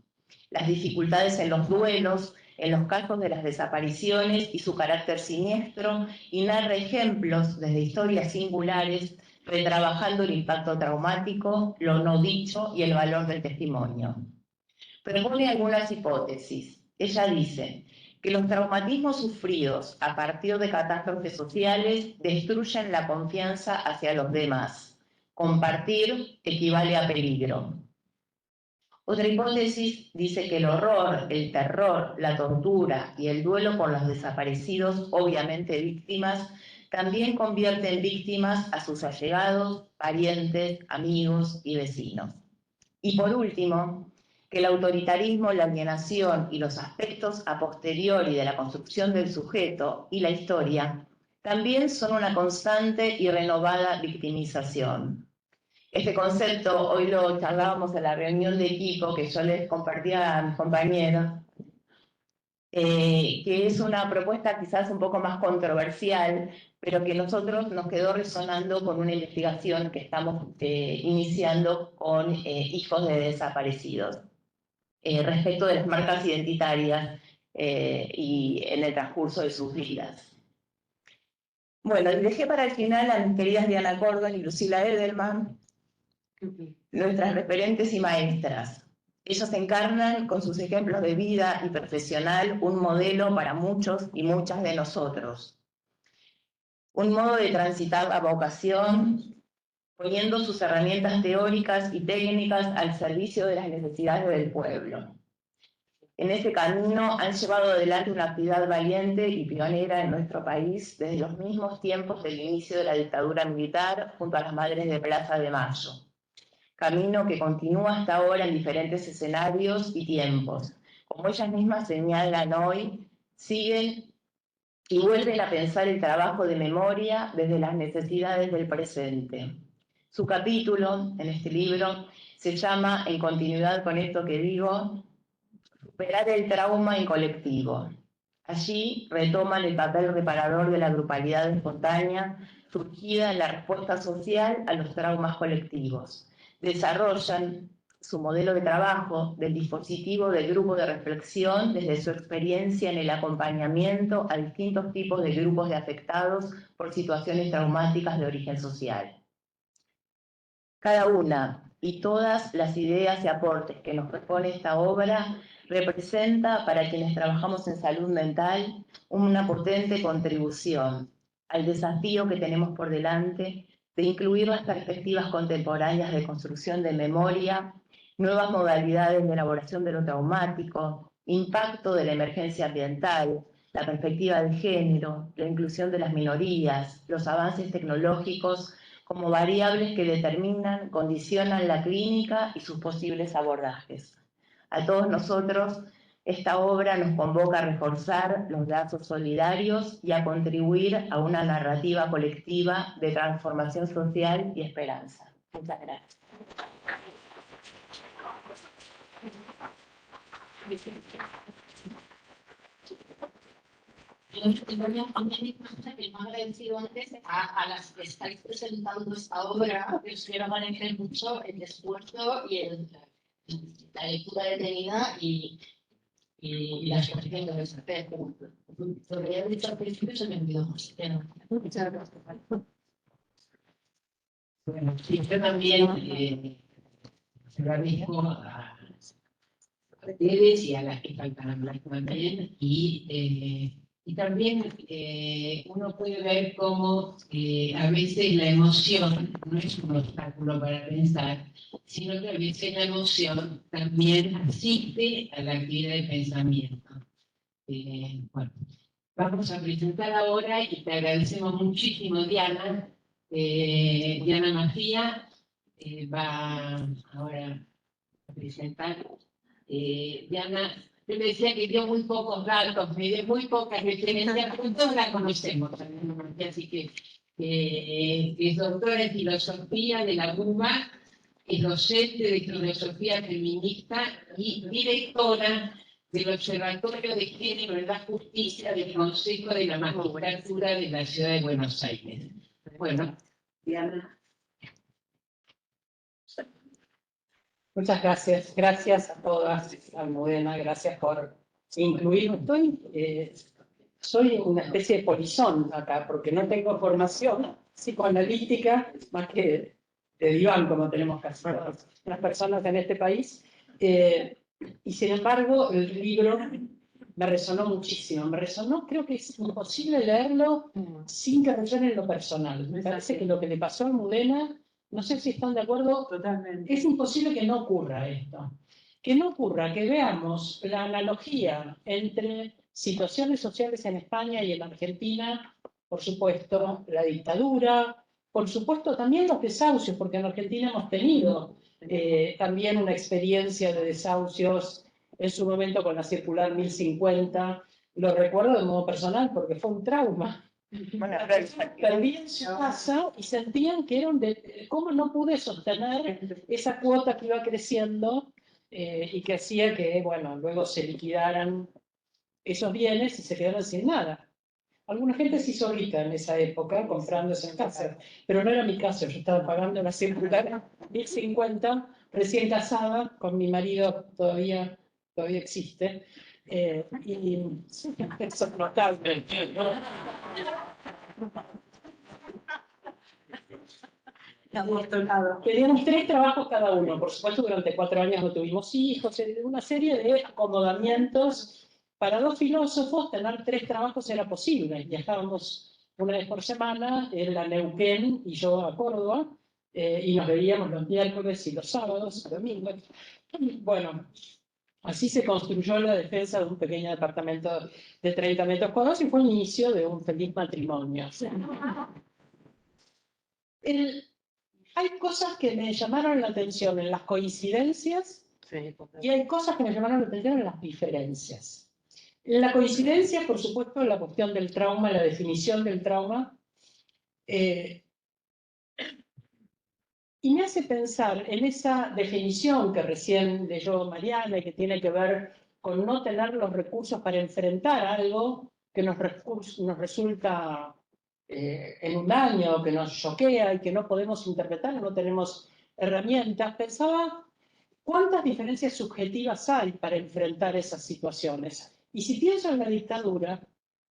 las dificultades en los duelos, en los casos de las desapariciones y su carácter siniestro, y narra ejemplos desde historias singulares, retrabajando el impacto traumático, lo no dicho y el valor del testimonio. Propone algunas hipótesis. Ella dice que los traumatismos sufridos a partir de catástrofes sociales destruyen la confianza hacia los demás. Compartir equivale a peligro. Otra hipótesis dice que el horror, el terror, la tortura y el duelo por los desaparecidos, obviamente víctimas, también convierte en víctimas a sus allegados, parientes, amigos y vecinos. Y por último, que el autoritarismo, la alienación y los aspectos a posteriori de la construcción del sujeto y la historia también son una constante y renovada victimización. Este concepto hoy lo charlábamos en la reunión de equipo que yo les compartía a mis compañeros, que es una propuesta quizás un poco más controversial, pero que nosotros nos quedó resonando con una investigación que estamos iniciando con hijos de desaparecidos, respecto de las marcas identitarias y en el transcurso de sus vidas. Bueno, y dejé para el final a mis queridas Diana Cordon y Lucila Edelman, nuestras referentes y maestras. Ellos encarnan con sus ejemplos de vida y profesional un modelo para muchos y muchas de nosotros. un modo de transitar la vocación, poniendo sus herramientas teóricas y técnicas al servicio de las necesidades del pueblo. En ese camino han llevado adelante una actividad valiente y pionera en nuestro país desde los mismos tiempos del inicio de la dictadura militar junto a las Madres de Plaza de Mayo. Camino que continúa hasta ahora en diferentes escenarios y tiempos. Como ellas mismas señalan hoy, siguen y vuelven a pensar el trabajo de memoria desde las necesidades del presente. Su capítulo en este libro se llama, en continuidad con esto que digo, Superar el trauma en colectivo. Allí retoman el papel reparador de la grupalidad espontánea surgida en la respuesta social a los traumas colectivos. Desarrollan su modelo de trabajo del dispositivo del grupo de reflexión desde su experiencia en el acompañamiento a distintos tipos de grupos de afectados por situaciones traumáticas de origen social. Cada una y todas las ideas y aportes que nos propone esta obra representa para quienes trabajamos en salud mental una potente contribución al desafío que tenemos por delante de incluir las perspectivas contemporáneas de construcción de memoria, nuevas modalidades de elaboración de lo traumático, impacto de la emergencia ambiental, la perspectiva de género, la inclusión de las minorías, los avances tecnológicos como variables que determinan, condicionan la clínica y sus posibles abordajes. A todos nosotros, esta obra nos convoca a reforzar los lazos solidarios y a contribuir a una narrativa colectiva de transformación social y esperanza. Muchas gracias. También me agradecido antes a las que estáis presentando esta obra, que os quiero agradecer mucho el esfuerzo y la lectura detenida y la exposición que vais a hacer. Lo que he dicho al principio se me olvidó. Muchas gracias. Bueno, sí, yo también se lo agradezco a ustedes y a las que faltan hablar también. Y también uno puede ver cómo a veces la emoción no es un obstáculo para pensar, sino que a veces la emoción también asiste a la actividad de pensamiento. Bueno, vamos a presentar ahora y te agradecemos muchísimo, Diana. Diana Macía va ahora a presentar. Diana, yo le decía que dio muy pocos datos, me dio muy pocas referencias, pero todos la conocemos, así que es doctora en filosofía de la UBA, es docente de filosofía feminista y directora del Observatorio de Género y la Justicia del Consejo de la Magistratura de la Ciudad de Buenos Aires. Bueno, Diana. Muchas gracias. Gracias a todas, Almudena, gracias por incluirme. Soy una especie de polizón acá, porque no tengo formación psicoanalítica, más que de diván, como tenemos casi todas las personas en este país. Y sin embargo, el libro me resonó muchísimo. Me resonó, creo que es imposible leerlo sin que resuene en lo personal. Me parece que lo que le pasó a Almudena, no sé si están de acuerdo, totalmente. Es imposible que no ocurra esto. Que no ocurra, que veamos la analogía entre situaciones sociales en España y en Argentina, por supuesto, la dictadura, por supuesto también los desahucios, porque en Argentina hemos tenido también una experiencia de desahucios en su momento con la circular 1050. Lo recuerdo de modo personal porque fue un trauma. Bueno, perdían su casa y sentían que eran de cómo no pude sostener esa cuota que iba creciendo y que hacía que, bueno, luego se liquidaran esos bienes y se quedaran sin nada. Alguna gente se hizo rica en esa época comprando esas casas, pero no era mi caso. Yo estaba pagando la circular 1050, recién casada, con mi marido todavía existe. Y eso es notable. Teníamos 3 trabajos cada uno, por supuesto durante 4 años no tuvimos hijos, una serie de acomodamientos. Para 2 filósofos tener 3 trabajos era posible, viajábamos una vez por semana, él a Neuquén y yo a Córdoba, y nos veíamos los miércoles y los sábados, domingos. Bueno, así se construyó la defensa de un pequeño departamento de 30 metros cuadrados y fue el inicio de un feliz matrimonio. Hay cosas que me llamaron la atención en las coincidencias y hay cosas que me llamaron la atención en las diferencias. La coincidencia, por supuesto, la cuestión del trauma, la definición del trauma, y me hace pensar en esa definición que recién leyó Mariana y que tiene que ver con no tener los recursos para enfrentar algo que nos resulta en un daño, que nos choquea y que no podemos interpretar, no tenemos herramientas. Pensaba cuántas diferencias subjetivas hay para enfrentar esas situaciones. Y si pienso en la dictadura,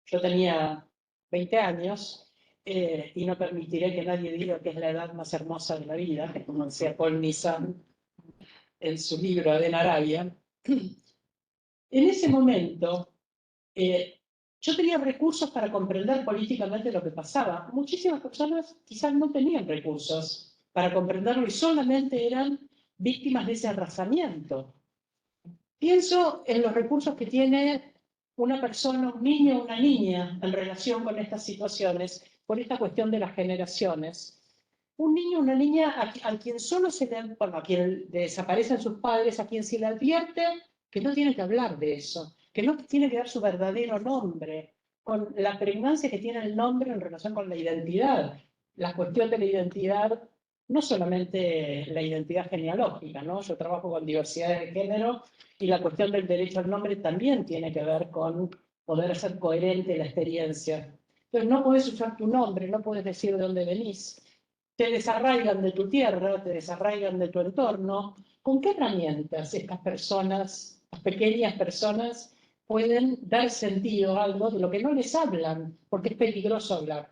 yo tenía 20 años, y no permitiré que nadie diga que es la edad más hermosa de la vida, como decía Paul Nizam en su libro Adén Arabia. En ese momento, yo tenía recursos para comprender políticamente lo que pasaba. Muchísimas personas quizás no tenían recursos para comprenderlo y solamente eran víctimas de ese arrasamiento. Pienso en los recursos que tiene una persona, un niño o una niña en relación con estas situaciones, por esta cuestión de las generaciones. Un niño o una niña a quien solo se le, bueno, a quien desaparecen sus padres, a quien se le advierte que no tiene que hablar de eso, que no tiene que dar su verdadero nombre, con la pregnancia que tiene el nombre en relación con la identidad. La cuestión de la identidad, no solamente la identidad genealógica, ¿no? Yo trabajo con diversidad de género y la cuestión del derecho al nombre también tiene que ver con poder ser coherente la experiencia. Entonces no puedes usar tu nombre, no puedes decir de dónde venís. Te desarraigan de tu tierra, te desarraigan de tu entorno. ¿Con qué herramientas estas personas, las pequeñas personas, pueden dar sentido a algo de lo que no les hablan, porque es peligroso hablar?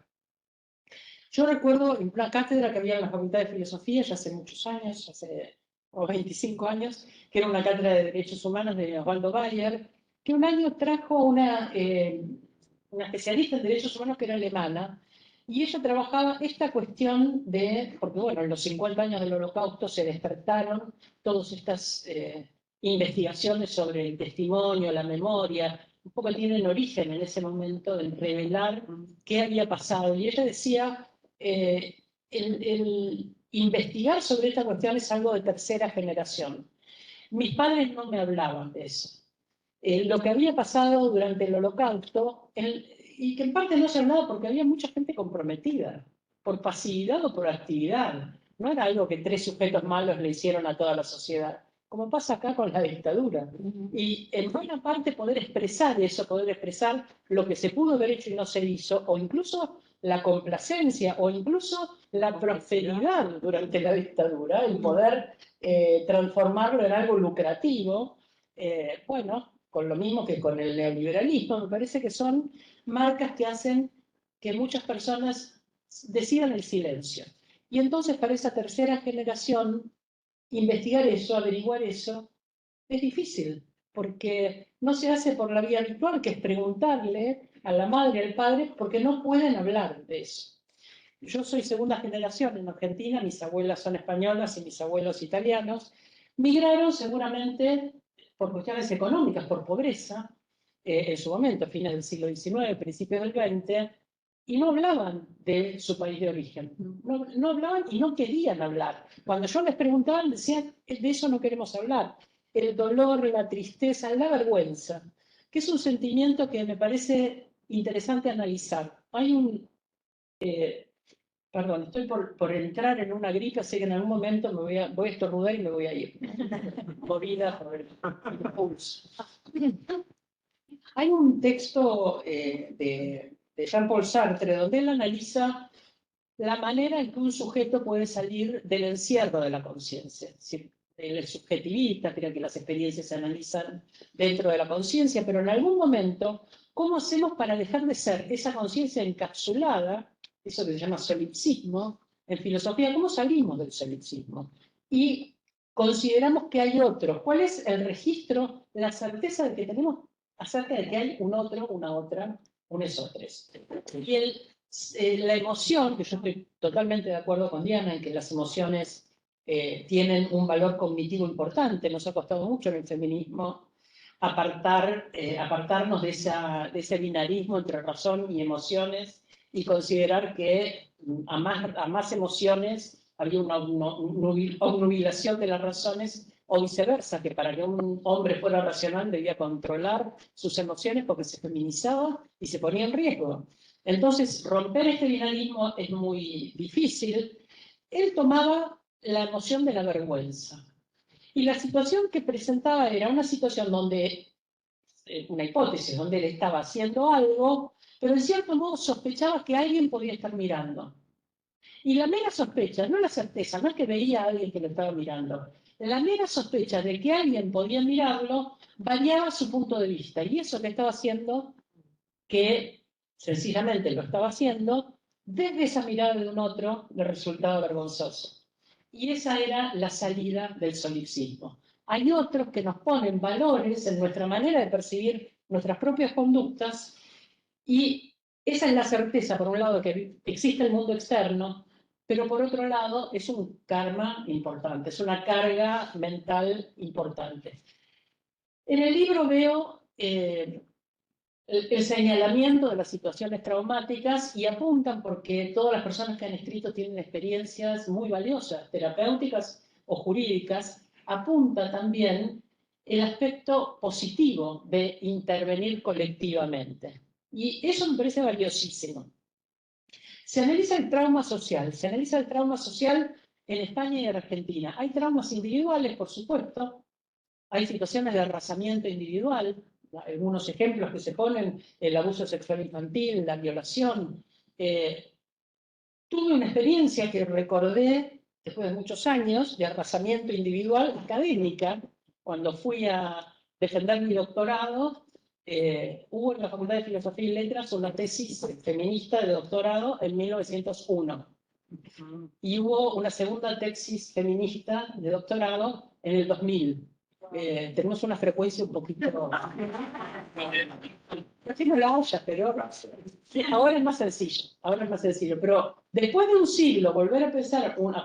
Yo recuerdo en una cátedra que había en la Facultad de Filosofía ya hace muchos años, hace 25 años, que era una cátedra de Derechos Humanos de Osvaldo Bayer, que un año trajo una especialista en Derechos Humanos que era alemana, y ella trabajaba esta cuestión de, porque bueno, en los 50 años del Holocausto se despertaron todas estas investigaciones sobre el testimonio, la memoria, un poco tienen origen en ese momento de revelar qué había pasado. Y ella decía, el investigar sobre esta cuestión es algo de tercera generación. Mis padres no me hablaban de eso. Lo que había pasado durante el Holocausto, y que en parte no se hablaba porque había mucha gente comprometida, por pasividad o por actividad. No era algo que 3 sujetos malos le hicieron a toda la sociedad, como pasa acá con la dictadura. Y en buena parte poder expresar eso, poder expresar lo que se pudo haber hecho y no se hizo, o incluso la complacencia, o incluso la prosperidad durante la dictadura, el poder transformarlo en algo lucrativo, bueno, con lo mismo que con el neoliberalismo, me parece que son marcas que hacen que muchas personas decidan el silencio. Y entonces para esa tercera generación, investigar eso, averiguar eso, es difícil, porque no se hace por la vía habitual, que es preguntarle a la madre y al padre, porque no pueden hablar de eso. Yo soy segunda generación en Argentina, mis abuelas son españolas y mis abuelos italianos. Migraron seguramente por cuestiones económicas, por pobreza, en su momento, fines del siglo XIX, principios del XX, y no hablaban de su país de origen. No hablaban y no querían hablar. Cuando yo les preguntaba, decían, de eso no queremos hablar. El dolor, la tristeza, la vergüenza, que es un sentimiento que me parece interesante analizar. Hay un... Perdón, estoy por entrar en una gripe, así que en algún momento voy a estornudar y me voy a ir. Movida por el pulso. Hay un texto de Jean-Paul Sartre donde él analiza la manera en que un sujeto puede salir del encierro de la conciencia. Es decir, él es subjetivista, creo que las experiencias se analizan dentro de la conciencia, pero en algún momento, ¿cómo hacemos para dejar de ser esa conciencia encapsulada? Eso que se llama solipsismo, en filosofía, ¿cómo salimos del solipsismo? Y consideramos que hay otro. ¿Cuál es el registro, la certeza de que tenemos acerca de que hay un otro, una otra, un esotres? Y el La emoción, que yo estoy totalmente de acuerdo con Diana en que las emociones tienen un valor cognitivo importante, nos ha costado mucho en el feminismo apartarnos de ese binarismo entre razón y emociones y considerar que a más emociones había una obnubilación de las razones o viceversa, que para que un hombre fuera racional debía controlar sus emociones porque se feminizaba y se ponía en riesgo. Entonces, romper este binarismo es muy difícil. Él tomaba la emoción de la vergüenza. Y la situación que presentaba era una situación donde, una hipótesis, donde él estaba haciendo algo, pero en cierto modo sospechaba que alguien podía estar mirando. Y la mera sospecha, no la certeza, no es que veía a alguien que lo estaba mirando, la mera sospecha de que alguien podía mirarlo variaba su punto de vista. Y eso que estaba haciendo, que sencillamente lo estaba haciendo, desde esa mirada de un otro le resultaba vergonzoso. Y esa era la salida del solipsismo. Hay otros que nos ponen valores en nuestra manera de percibir nuestras propias conductas y esa es la certeza, por un lado, que existe el mundo externo, pero por otro lado es un karma importante, es una carga mental importante. En el libro veo el señalamiento de las situaciones traumáticas y apuntan porque todas las personas que han escrito tienen experiencias muy valiosas, terapéuticas o jurídicas, apunta también el aspecto positivo de intervenir colectivamente. Y eso me parece valiosísimo. Se analiza el trauma social en España y en Argentina. Hay traumas individuales, por supuesto, hay situaciones de arrasamiento individual, algunos ejemplos que se ponen, el abuso sexual infantil, la violación. Tuve una experiencia que recordé después de muchos años de arrasamiento individual académica, cuando fui a defender mi doctorado, hubo en la Facultad de Filosofía y Letras una tesis feminista de doctorado en 1901. Y hubo una segunda tesis feminista de doctorado en el 2000. Tenemos una frecuencia un poquito... No tiene la olla, pero ahora es más sencillo. Pero después de un siglo, volver a presentar una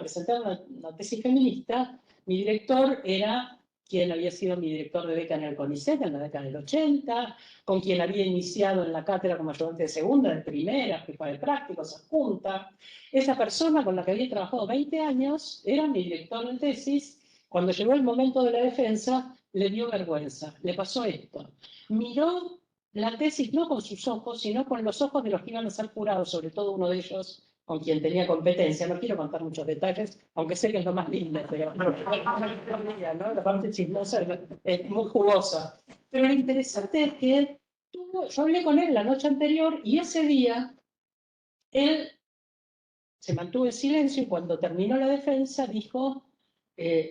tesis feminista, mi director era quien había sido mi director de beca en el CONICET en la década del 80, con quien había iniciado en la cátedra como ayudante de segunda, de primera, jefa de prácticos, adjunta. Esa persona con la que había trabajado 20 años era mi director de tesis. Cuando llegó el momento de la defensa, le dio vergüenza, le pasó esto. Miró la tesis no con sus ojos, sino con los ojos de los que iban a ser jurados, sobre todo uno de ellos con quien tenía competencia. No quiero contar muchos detalles, aunque sé que es lo más lindo, pero la parte chismosa es muy jugosa. Pero lo interesante es que yo hablé con él la noche anterior y ese día él se mantuvo en silencio y cuando terminó la defensa dijo: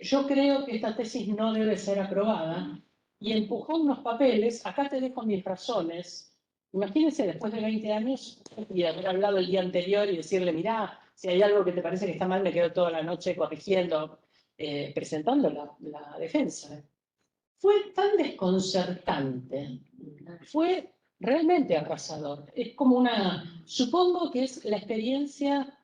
yo creo que esta tesis no debe ser aprobada, y empujó unos papeles, acá te dejo mis razones. Imagínense, después de 20 años, y haber hablado el día anterior y decirle: mirá, si hay algo que te parece que está mal, me quedo toda la noche corrigiendo, presentando la defensa. Fue tan desconcertante, fue realmente arrasador. Es como supongo que es la experiencia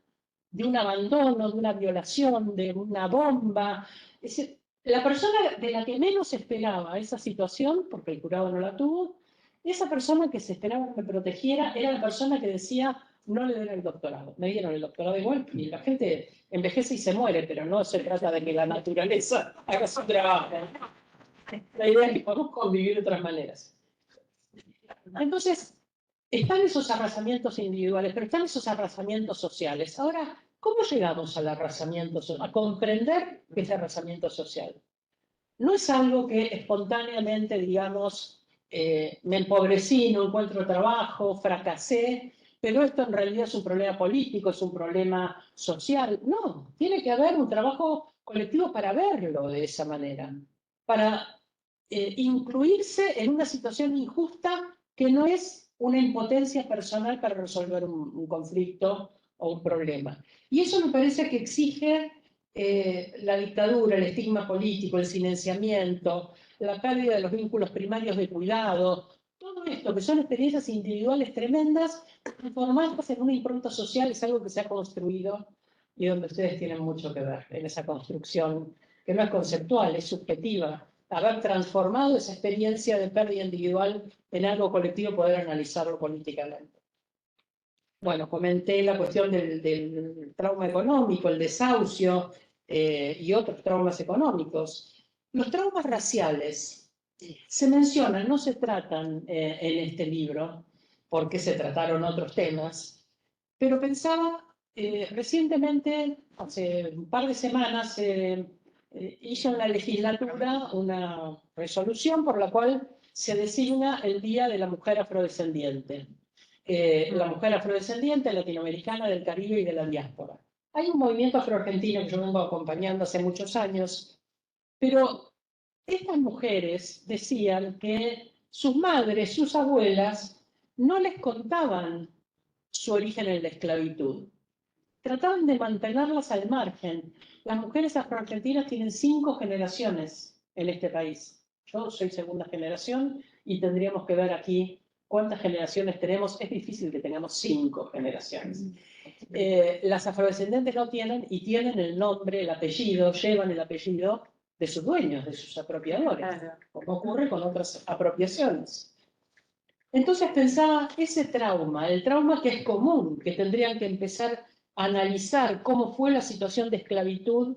de un abandono, de una violación, de una bomba. Es decir, la persona de la que menos esperaba esa situación, porque el jurado no la tuvo, esa persona que se esperaba que me protegiera era la persona que decía: no le den el doctorado. Me dieron el doctorado igual, y la gente envejece y se muere, pero no se trata de que la naturaleza haga su trabajo. La idea es que podemos convivir de otras maneras. Entonces, están esos arrasamientos individuales, pero están esos arrasamientos sociales. Ahora, ¿cómo llegamos al arrasamiento social? A comprender que es arrasamiento social. No es algo que espontáneamente, digamos, me empobrecí, no encuentro trabajo, fracasé, pero esto en realidad es un problema político, es un problema social. No, tiene que haber un trabajo colectivo para verlo de esa manera, para incluirse en una situación injusta que no es una impotencia personal para resolver un conflicto o un problema. Y eso me parece que exige la dictadura, el estigma político, el silenciamiento, la pérdida de los vínculos primarios de cuidado. Todo todo esto, que son experiencias individuales tremendas, transformadas en una impronta social, es algo que se ha construido y donde ustedes tienen mucho que ver en esa construcción, que no es conceptual, es subjetiva. Haber transformado esa experiencia de pérdida individual en algo colectivo, poder analizarlo políticamente. Bueno, comenté la cuestión del trauma económico, el desahucio y otros traumas económicos. Los traumas raciales se mencionan, no se tratan en este libro, porque se trataron otros temas, pero pensaba, recientemente, hace un par de semanas, hizo en la legislatura una resolución por la cual se designa el Día de la Mujer Afrodescendiente. La mujer afrodescendiente, latinoamericana, del Caribe y de la diáspora. Hay un movimiento afroargentino que yo vengo acompañando hace muchos años, pero estas mujeres decían que sus madres, sus abuelas, no les contaban su origen en la esclavitud. Trataban de mantenerlas al margen. Las mujeres afroargentinas tienen 5 generaciones en este país. Yo soy segunda generación y tendríamos que ver aquí cuántas generaciones tenemos. Es difícil que tengamos 5 generaciones. Las afrodescendientes no tienen, y tienen el nombre, el apellido, llevan el apellido de sus dueños, de sus apropiadores, como ocurre con otras apropiaciones. Entonces pensaba, ese trauma, el trauma que es común, que tendrían que empezar a analizar cómo fue la situación de esclavitud,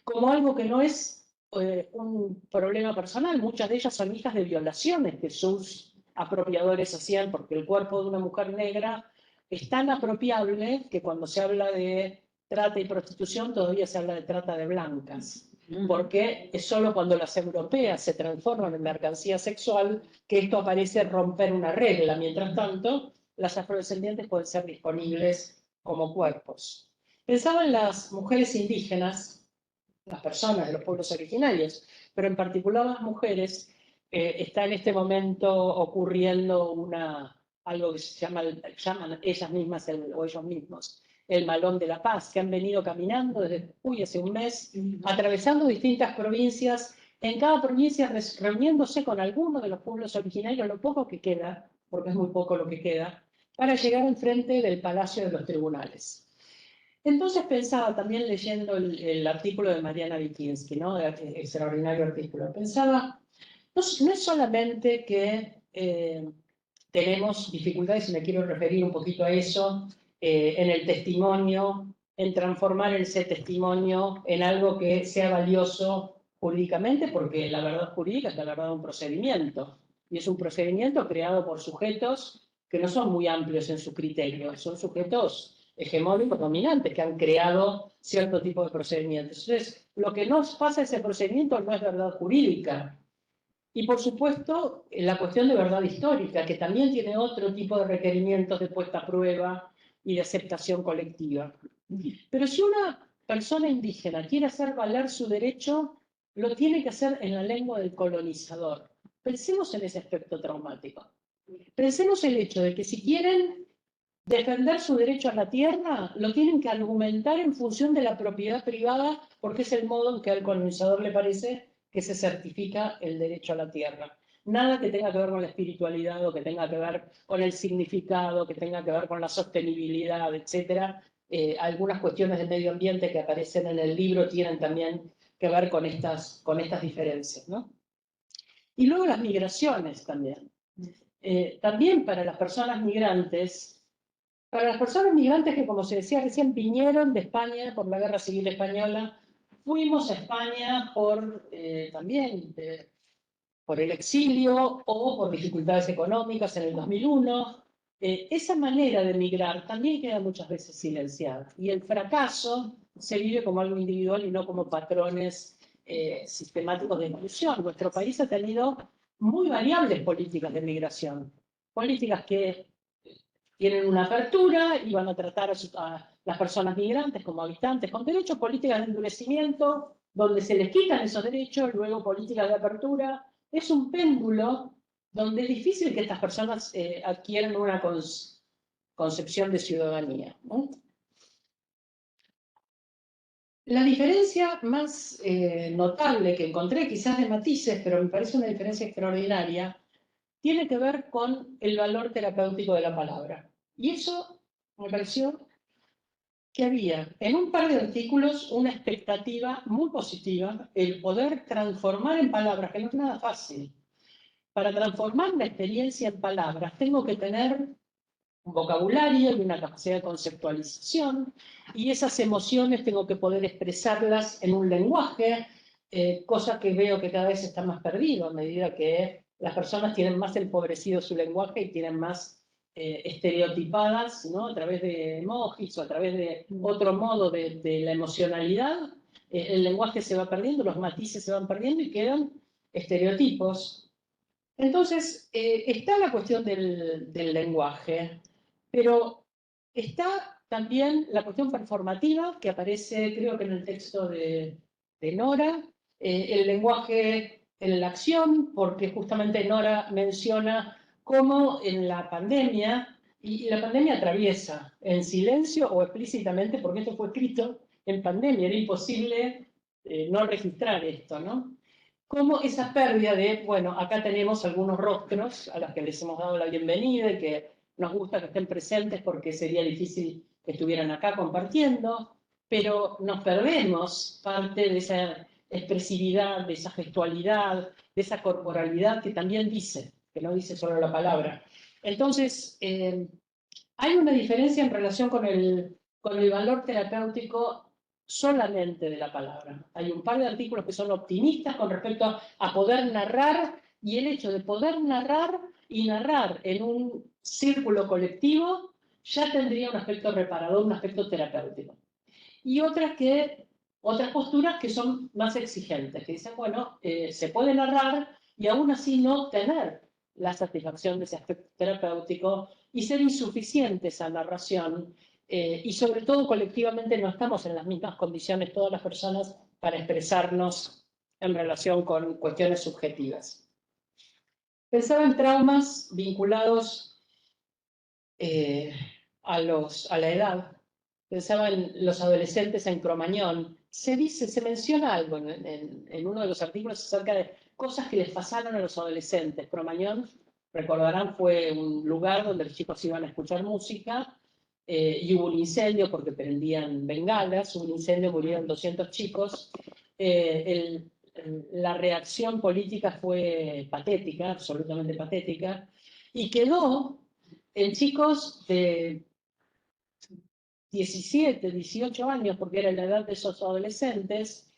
como algo que no es un problema personal. Muchas de ellas son hijas de violaciones que sus apropiadores hacían, porque el cuerpo de una mujer negra es tan apropiable que cuando se habla de trata y prostitución todavía se habla de trata de blancas, porque es solo cuando las europeas se transforman en mercancía sexual que esto parece romper una regla. Mientras tanto, las afrodescendientes pueden ser disponibles como cuerpos. Pensaba en las mujeres indígenas, las personas de los pueblos originarios, pero en particular las mujeres. Está en este momento ocurriendo algo que se llaman ellas mismas o ellos mismos el Malón de la Paz, que han venido caminando desde hace un mes, atravesando distintas provincias, en cada provincia reuniéndose con alguno de los pueblos originarios, lo poco que queda, porque es muy poco lo que queda, para llegar al frente del Palacio de los Tribunales. Entonces pensaba, también leyendo el artículo de Mariana Witkowski, ¿no? El extraordinario artículo, pensaba, no es solamente que tenemos dificultades, y me quiero referir un poquito a eso, en el testimonio, en transformar ese testimonio en algo que sea valioso jurídicamente, porque la verdad jurídica es la verdad de un procedimiento, y es un procedimiento creado por sujetos que no son muy amplios en su criterio, son sujetos hegemónicos dominantes que han creado cierto tipo de procedimientos. Entonces, lo que nos pasa a ese procedimiento no es verdad jurídica. Y por supuesto, la cuestión de verdad histórica, que también tiene otro tipo de requerimientos de puesta a prueba y de aceptación colectiva. Pero si una persona indígena quiere hacer valer su derecho, lo tiene que hacer en la lengua del colonizador. Pensemos en ese aspecto traumático. Pensemos el hecho de que si quieren defender su derecho a la tierra, lo tienen que argumentar en función de la propiedad privada, porque es el modo en que al colonizador le parece que se certifica el derecho a la tierra. Nada que tenga que ver con la espiritualidad o que tenga que ver con el significado, que tenga que ver con la sostenibilidad, etc. Algunas cuestiones del medio ambiente que aparecen en el libro tienen también que ver con estas diferencias, ¿no? Y luego las migraciones también. También para las personas migrantes que, como se decía recién, vinieron de España por la Guerra Civil Española, fuimos a España también por el exilio o por dificultades económicas en el 2001. Esa manera de migrar también queda muchas veces silenciada. Y el fracaso se vive como algo individual y no como patrones sistemáticos de inclusión. Nuestro país ha tenido muy variables políticas de migración. Políticas que tienen una apertura y van a tratar a las personas migrantes como habitantes con derechos, políticas de endurecimiento, donde se les quitan esos derechos, luego políticas de apertura. Es un péndulo donde es difícil que estas personas adquieran una concepción de ciudadanía, ¿no? La diferencia más notable que encontré, quizás de matices, pero me parece una diferencia extraordinaria, tiene que ver con el valor terapéutico de la palabra. Y eso me pareció que había en un par de artículos una expectativa muy positiva, el poder transformar en palabras, que no es nada fácil. Para transformar la experiencia en palabras tengo que tener un vocabulario y una capacidad de conceptualización, y esas emociones tengo que poder expresarlas en un lenguaje, cosa que veo que cada vez está más perdido a medida que las personas tienen más empobrecido su lenguaje y tienen más estereotipadas, ¿no? A través de emojis o a través de otro modo de la emocionalidad, el lenguaje se va perdiendo, los matices se van perdiendo y quedan estereotipos. Entonces, está la cuestión del lenguaje, pero está también la cuestión performativa que aparece, creo que en el texto de Nora, el lenguaje en la acción, porque justamente Nora menciona cómo en la pandemia, y la pandemia atraviesa en silencio o explícitamente, porque esto fue escrito en pandemia, era imposible no registrar esto, ¿no? Cómo esa pérdida de, bueno, acá tenemos algunos rostros a los que les hemos dado la bienvenida y que nos gusta que estén presentes porque sería difícil que estuvieran acá compartiendo, pero nos perdemos parte de esa expresividad, de esa gestualidad, de esa corporalidad que también dice, que no dice solo la palabra. Entonces, hay una diferencia en relación con el valor terapéutico solamente de la palabra. Hay un par de artículos que son optimistas con respecto a poder narrar, y el hecho de poder narrar y narrar en un círculo colectivo ya tendría un aspecto reparador, un aspecto terapéutico. Y otras posturas que son más exigentes, que dicen, bueno, se puede narrar y aún así no tener la satisfacción de ese aspecto terapéutico y ser insuficiente esa narración, y sobre todo colectivamente no estamos en las mismas condiciones todas las personas para expresarnos en relación con cuestiones subjetivas. Pensaba en traumas vinculados a la edad. Pensaba en los adolescentes en Cromañón. Se menciona algo en uno de los artículos acerca de cosas que les pasaron a los adolescentes. Cromañón, recordarán, fue un lugar donde los chicos iban a escuchar música, y hubo un incendio porque prendían bengalas, hubo un incendio, murieron 200 chicos. La reacción política fue patética, absolutamente patética, y quedó en chicos de 17, 18 años, porque era la edad de esos adolescentes,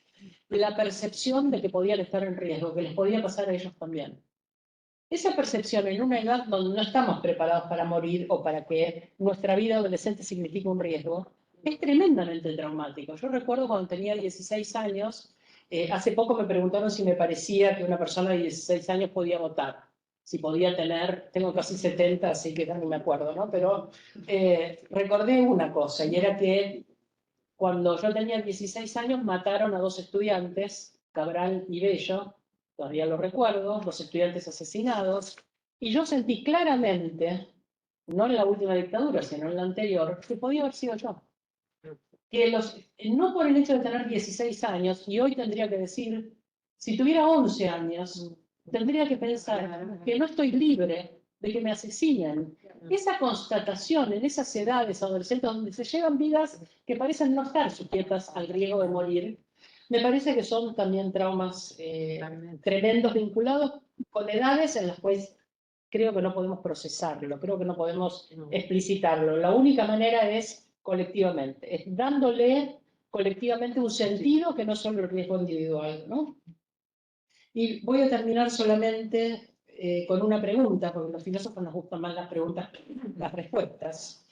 la percepción de que podían estar en riesgo, que les podía pasar a ellos también. Esa percepción en una edad donde no estamos preparados para morir o para que nuestra vida adolescente signifique un riesgo, es tremendamente traumático. Yo recuerdo cuando tenía 16 años, hace poco me preguntaron si me parecía que una persona de 16 años podía votar. Si podía tener, tengo casi 70, así que ya no me acuerdo, ¿no? Pero recordé una cosa, y era que cuando yo tenía 16 años mataron a 2 estudiantes, Cabral y Bello, todavía lo recuerdo, 2 estudiantes asesinados, y yo sentí claramente, no en la última dictadura, sino en la anterior, que podía haber sido yo. Que no por el hecho de tener 16 años, y hoy tendría que decir, si tuviera 11 años, tendría que pensar que no estoy libre de que me asesinen. Esa constatación en esas edades adolescentes donde se llevan vidas que parecen no estar sujetas al riesgo de morir, me parece que son también traumas tremendos vinculados con edades en las cuales creo que no podemos procesarlo, creo que no podemos explicitarlo. La única manera es colectivamente, es dándole colectivamente un sentido que no es solo el riesgo individual, ¿no? Y voy a terminar solamente con una pregunta, porque a los filósofos nos gustan más las preguntas que las respuestas.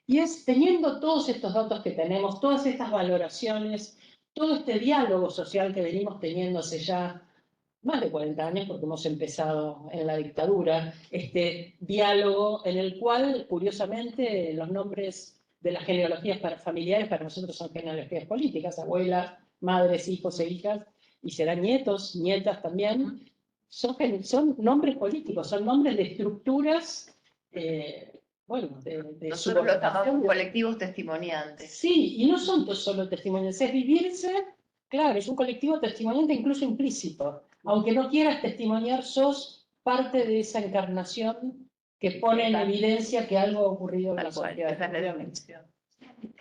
Y es, teniendo todos estos datos que tenemos, todas estas valoraciones, todo este diálogo social que venimos teniendo hace ya más de 40 años, porque hemos empezado en la dictadura, este diálogo en el cual, curiosamente, los nombres de las genealogías familiares para nosotros son genealogías políticas, abuelas, madres, hijos e hijas, y serán nietos, nietas también, son nombres políticos, son nombres de estructuras, bueno, de Nosotros los llamamos subordinación. colectivos testimoniantes. Sí, y no son solo testimonios, es vivirse, claro, es un colectivo testimoniante incluso implícito. Aunque no quieras testimoniar, sos parte de esa encarnación que pone en evidencia que algo ha ocurrido en la Tal cual, sociedad. esa es la definición.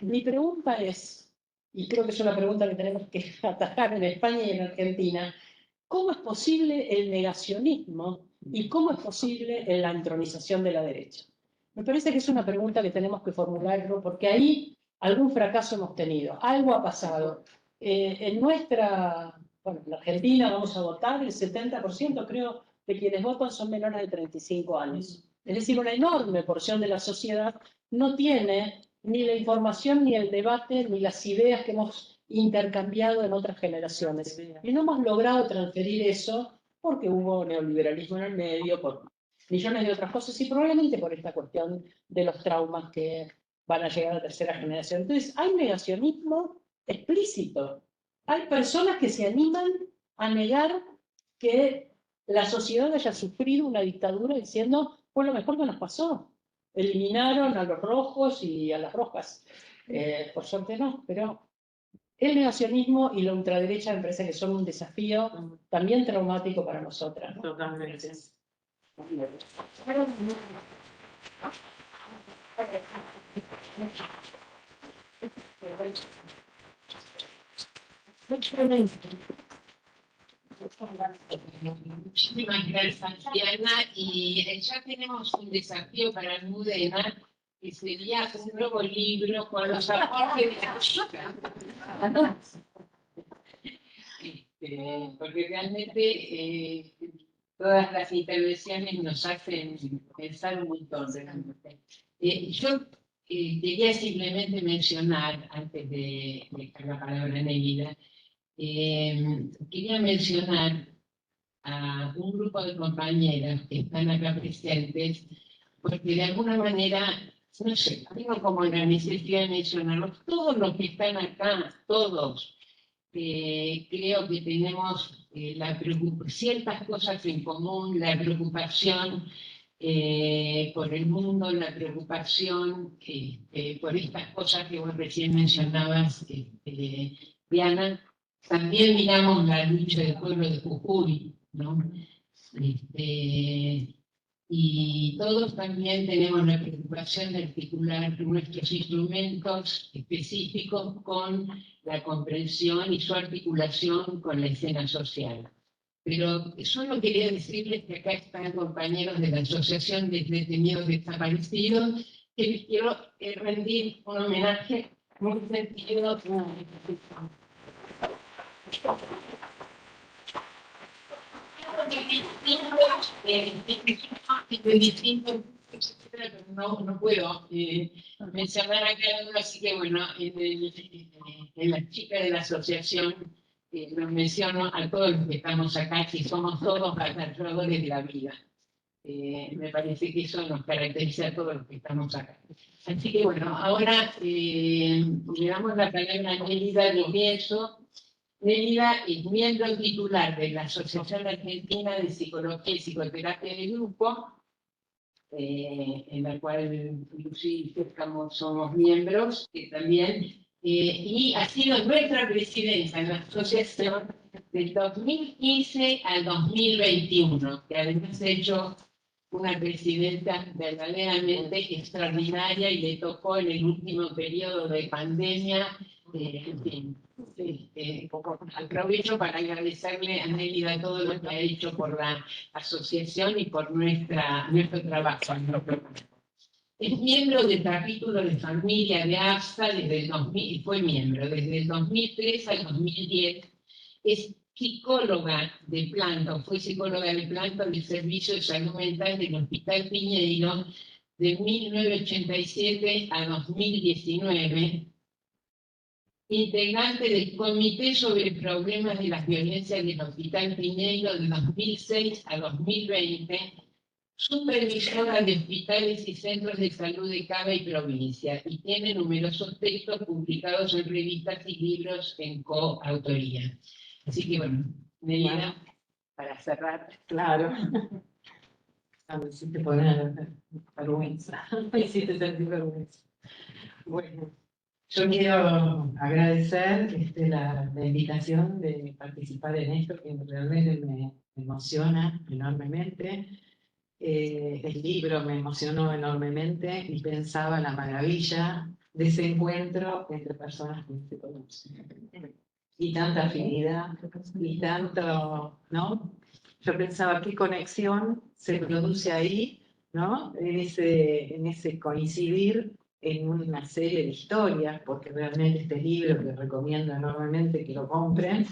Mi pregunta es, y creo que es una pregunta que tenemos que atajar en España y en Argentina, ¿cómo es posible el negacionismo y cómo es posible la entronización de la derecha? Me parece que es una pregunta que tenemos que formularlo porque ahí algún fracaso hemos tenido, algo ha pasado. En bueno, en la Argentina vamos a votar, el 70% creo de quienes votan son menores de 35 años. Es decir, una enorme porción de la sociedad no tiene ni la información, ni el debate, ni las ideas que hemos intercambiado en otras generaciones. Y no hemos logrado transferir eso porque hubo neoliberalismo en el medio, por millones de otras cosas y probablemente por esta cuestión de los traumas que van a llegar a la tercera generación. Entonces, hay negacionismo explícito. Hay personas que se animan a negar que la sociedad haya sufrido una dictadura diciendo, fue lo mejor que nos pasó. Eliminaron a los rojos y a las rojas. Por suerte no, pero el negacionismo y la ultraderecha me parece que son un desafío también traumático para nosotras, ¿no? Totalmente. Muchísimas gracias, Diana. Y ya tenemos un desafío para Almudena, que sería un nuevo libro con los aportes de la chica. Porque realmente todas las intervenciones nos hacen pensar un montón. Yo quería simplemente mencionar, antes de dejar la palabra a Nelida, quería mencionar a un grupo de compañeras que están acá presentes, porque de alguna manera, no sé, tengo como la necesidad de mencionarlos, todos los que están acá, todos, creo que tenemos ciertas cosas en común, la preocupación por el mundo, la preocupación por estas cosas que vos recién mencionabas, Diana. También miramos la lucha del pueblo de Jujuy, ¿no? Y todos también tenemos la preocupación de articular nuestros instrumentos específicos con la comprensión y su articulación con la escena social. Pero solo quería decirles que acá están compañeros de la Asociación de Detenidos Desaparecidos, que les quiero rendir un homenaje muy sentido. No puedo mencionar a cada uno, así que bueno, en la chica de la asociación los menciono a todos los que estamos acá, que somos todos batalladores de la vida. Me parece que eso nos caracteriza a todos los que estamos acá. Así que bueno, ahora le damos la palabra a Nelida Lorenzo. Nelida es miembro titular de la Asociación Argentina de Psicología y Psicoterapia de Grupo, en la cual Lucy y yo somos miembros también, y ha sido nuestra presidenta en la asociación del 2015 al 2021, que además ha hecho una presidenta verdaderamente extraordinaria y le tocó en el último periodo de pandemia, en fin. Aprovecho para agradecerle a Nelida todo lo que ha hecho por la asociación y por nuestro trabajo. Es miembro del capítulo de familia de AFSA desde el 2000, fue miembro desde el 2003 al 2010. Es psicóloga de planta, fue psicóloga de planta del Servicio de Salud Mental del Hospital Piñeiro de 1987 a 2019. Integrante del Comité sobre Problemas de las Violencias del Hospital Piñeiro de 2006 a 2020, supervisora de hospitales y centros de salud de cada provincia, y tiene numerosos textos publicados en revistas y libros en coautoría. Así que bueno, Nelida, para cerrar. Claro. A ver si te ponen vergüenza. Me hiciste sentir vergüenza. Bueno. Yo quiero agradecer la invitación de participar en esto, que realmente me emociona enormemente. El libro me emocionó enormemente y pensaba la maravilla de ese encuentro entre personas que se conocen. Y tanta afinidad, y tanto, ¿no? Yo pensaba qué conexión se produce ahí, ¿no? En ese coincidir en una serie de historias, porque realmente este libro, que recomiendo enormemente que lo compren,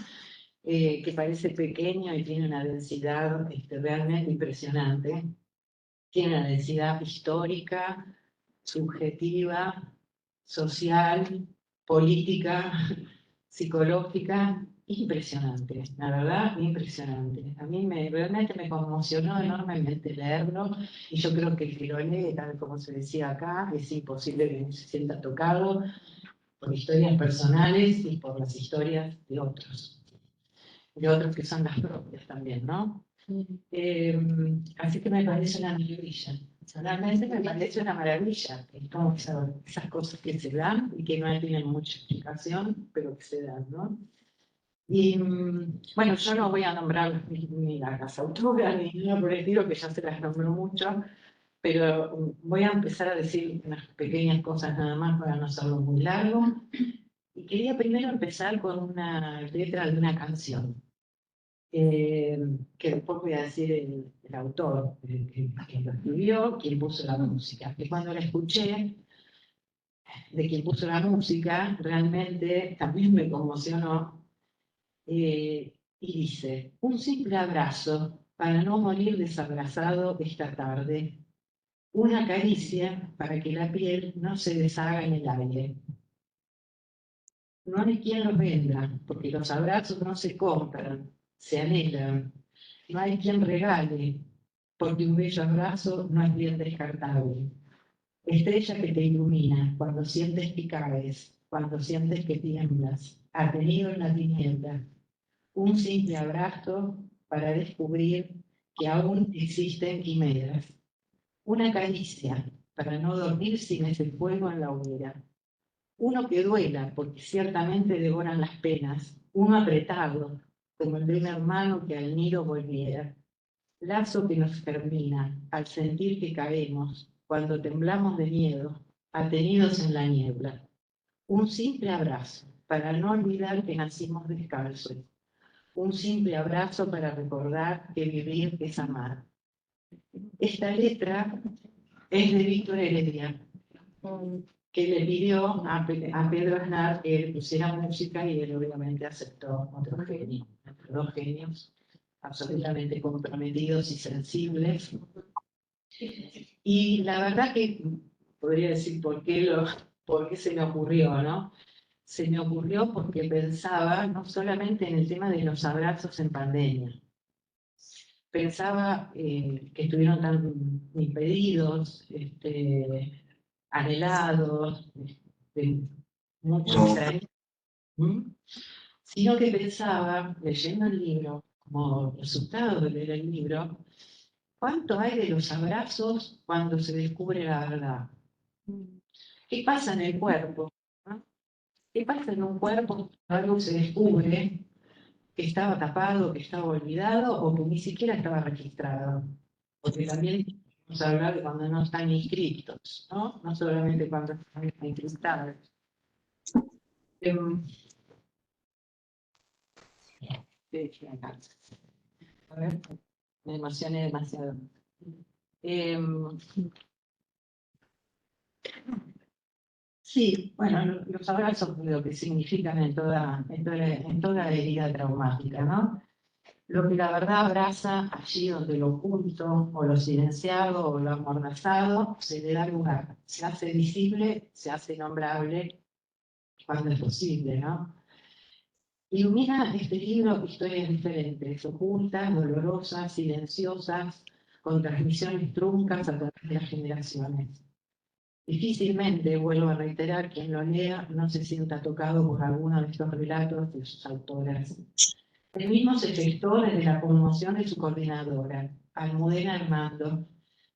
que parece pequeño y tiene una densidad realmente impresionante. Tiene una densidad histórica, subjetiva, social, política, psicológica, impresionante, la verdad, impresionante. A mí realmente me conmocionó enormemente leerlo y yo creo que el que lo lee, tal como se decía acá, es imposible que no se sienta tocado por historias personales y por las historias de otros que son las propias también, ¿no? Así que me parece una maravilla. Realmente me parece una maravilla. Es como esas cosas que se dan y que no tienen mucha explicación, pero que se dan, ¿no? Y bueno, yo no voy a nombrar ni las autoras ni nada por el estilo, que ya se las nombro mucho, pero voy a empezar a decir unas pequeñas cosas nada más para no hacerlo muy largo. Y quería primero empezar con una letra de una canción. Que después voy a decir el autor, quien lo escribió, quien puso la música. Que cuando la escuché, de quien puso la música, realmente también me conmocionó. Y dice: un simple abrazo para no morir desabrazado esta tarde. Una caricia para que la piel no se deshaga en el aire. No hay quien lo venda, porque los abrazos no se compran, se anhelan. No hay quien regale, porque un bello abrazo no es bien descartable. Estrella que te ilumina cuando sientes que caes, cuando sientes que tiemblas, atenido en la tiniebla. Un simple abrazo para descubrir que aún existen quimeras. Una caricia para no dormir sin ese fuego en la hoguera. Uno que duela, porque ciertamente devoran las penas. Uno apretado, como el de un hermano que al nido volviera. Lazo que nos termina al sentir que caemos, cuando temblamos de miedo, atenidos en la niebla. Un simple abrazo, para no olvidar que nacimos descalzos. Un simple abrazo para recordar que vivir es amar. Esta letra es de Víctor Heredia, que le pidió a Pedro Aznar que le pusiera música y él obviamente aceptó. Otro genio, dos genios absolutamente comprometidos y sensibles. Y la verdad que podría decir por qué se me ocurrió, ¿no? Se me ocurrió porque pensaba no solamente en el tema de los abrazos en pandemia. Pensaba que estuvieron tan impedidos, anhelados, muchos extraños, sino que pensaba, leyendo el libro, como resultado de leer el libro, ¿cuánto hay de los abrazos cuando se descubre la verdad? ¿Qué pasa en el cuerpo? ¿No? ¿Qué pasa en un cuerpo cuando algo se descubre que estaba tapado, que estaba olvidado o que ni siquiera estaba registrado? Porque también vamos a hablar de cuando no están inscritos, ¿no? No solamente cuando están encriptados. A ver, me emocioné demasiado. Sí, bueno, los abrazos lo que significan en toda herida traumática, ¿no? Lo que la verdad abraza allí donde lo oculto, o lo silenciado, o lo amordazado, se le da lugar, se hace visible, se hace nombrable, cuando es posible, ¿no? Ilumina este libro historias diferentes, ocultas, dolorosas, silenciosas, con transmisiones truncas a través de las generaciones. Difícilmente, vuelvo a reiterar, quien lo lea no se sienta tocado por alguno de estos relatos de sus autoras. El mismo se gestó desde la conmoción de su coordinadora, Almudena Armando,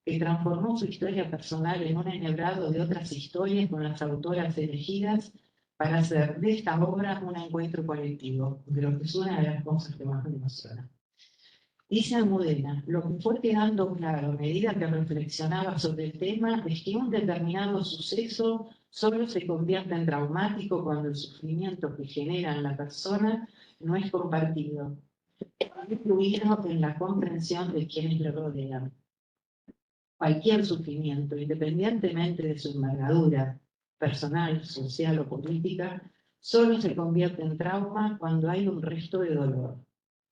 que transformó su historia personal en un enhebrado de otras historias con las autoras elegidas para hacer de esta obra un encuentro colectivo, de lo que es una de las cosas que más me emociona. Dice Almudena, lo que fue quedando claro a medida que reflexionaba sobre el tema es que un determinado suceso solo se convierte en traumático cuando el sufrimiento que genera en la persona no es compartido, incluido en la comprensión de quienes le rodean. Cualquier sufrimiento, independientemente de su envergadura personal, social o política, solo se convierte en trauma cuando hay un resto de dolor.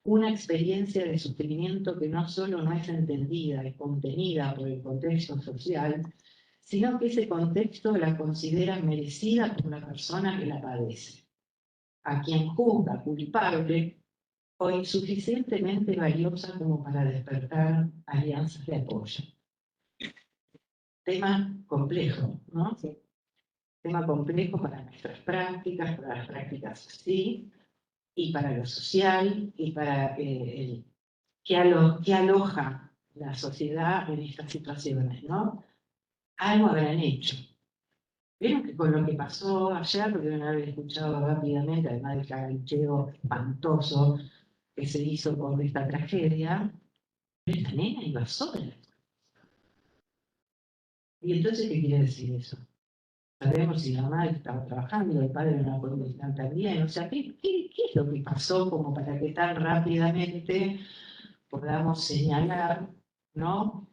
Una experiencia de sufrimiento que no solo no es entendida y contenida por el contexto social, sino que ese contexto la considera merecida por la persona que la padece, a quien juzga culpable o insuficientemente valiosa como para despertar alianzas de apoyo. Tema complejo, ¿no? Sí. Tema complejo para nuestras prácticas, para las prácticas así, y para lo social, y para qué aloja la sociedad en estas situaciones, ¿no? Algo habrán hecho. Vieron que con lo que pasó ayer, porque deben haber escuchado rápidamente, además del cagancheo espantoso que se hizo por esta tragedia, esta nena iba sola. ¿Y entonces qué quiere decir eso? Sabemos si la madre estaba trabajando, el padre no la podía estar también. O sea, ¿qué es lo que pasó como para que tan rápidamente podamos señalar, ¿no?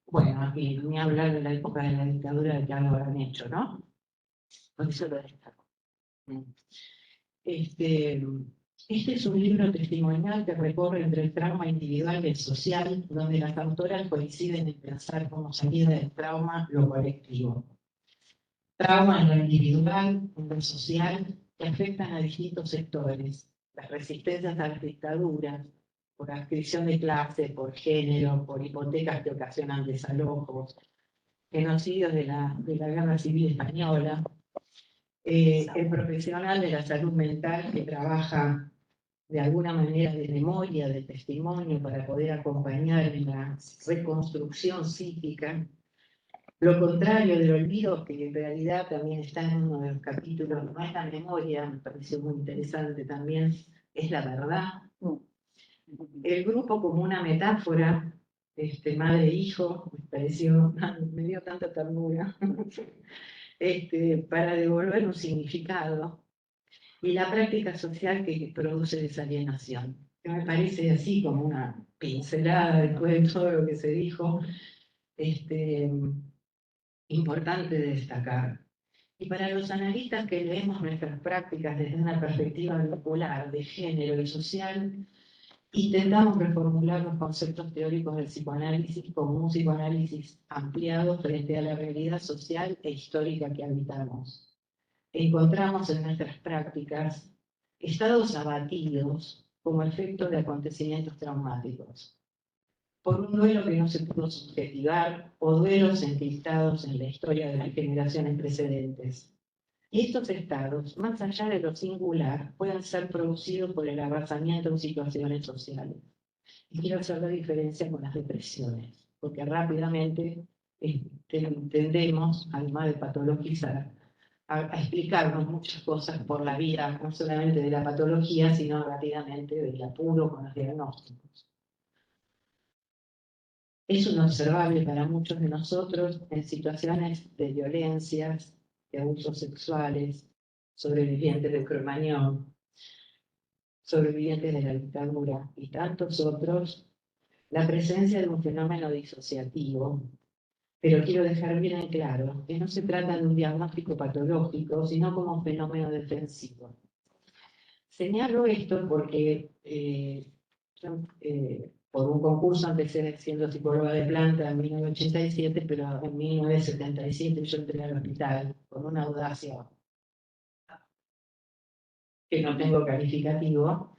Bueno, aquí ni hablar de la época de la dictadura que algo habrán hecho, ¿no? Por eso lo destaco. Este es un libro testimonial que recorre entre el trauma individual y el social, donde las autoras coinciden en pensar como salida del trauma lo colectivo. Trauma en lo individual, en lo social, que afectan a distintos sectores. Las resistencias a las dictaduras, por adscripción de clase, por género, por hipotecas que ocasionan desalojos, genocidios de la Guerra Civil Española, el profesional de la salud mental que trabaja de alguna manera de memoria, de testimonio, para poder acompañar en la reconstrucción psíquica. Lo contrario del olvido, que en realidad también está en uno de los capítulos, no es la memoria, me pareció muy interesante también, es la verdad. El grupo como una metáfora, madre-hijo, me pareció, me dio tanta ternura, para devolver un significado. Y la práctica social que produce desalienación, que me parece así como una pincelada después de todo lo que se dijo, importante de destacar. Y para los analistas que leemos nuestras prácticas desde una perspectiva popular, de género y social, intentamos reformular los conceptos teóricos del psicoanálisis como un psicoanálisis ampliado frente a la realidad social e histórica que habitamos. Encontramos en nuestras prácticas estados abatidos como efecto de acontecimientos traumáticos, por un duelo que no se pudo subjetivar o duelos encriptados en la historia de las generaciones precedentes. Y estos estados, más allá de lo singular, pueden ser producidos por el abrazamiento en situaciones sociales. Y quiero hacer la diferencia con las depresiones, porque rápidamente tendemos, además de patologizar, a explicarnos muchas cosas por la vía, no solamente de la patología, sino rápidamente del apuro con los diagnósticos. Es inobservable para muchos de nosotros en situaciones de violencias, de abusos sexuales, sobrevivientes de Cromañón, sobrevivientes de la dictadura y tantos otros, la presencia de un fenómeno disociativo. Pero quiero dejar bien en claro que no se trata de un diagnóstico patológico, sino como un fenómeno defensivo. Señalo esto porque por un concurso empecé siendo psicóloga de planta en 1987, pero en 1977 yo entré al hospital con una audacia que no tengo calificativo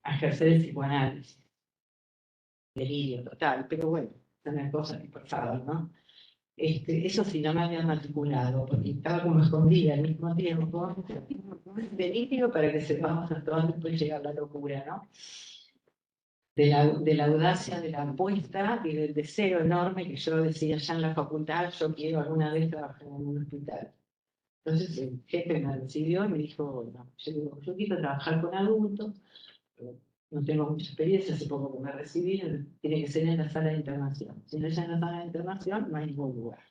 a ejercer el psicoanálisis. Delirio total, pero bueno, son las cosas que pasaban, ¿no? Eso sí, no me había matriculado, porque estaba como escondida al mismo tiempo. Delirio para que sepamos hasta dónde puede llegar la locura, ¿no? De la audacia, de la apuesta y del deseo enorme que yo decía ya en la facultad, yo quiero alguna vez trabajar en un hospital. Entonces el jefe me recibió y me dijo, no, yo digo, yo quiero trabajar con adultos, pero no tengo mucha experiencia, hace poco que me recibí, tiene que ser en la sala de internación. Si no es en la sala de internación, no hay ningún lugar.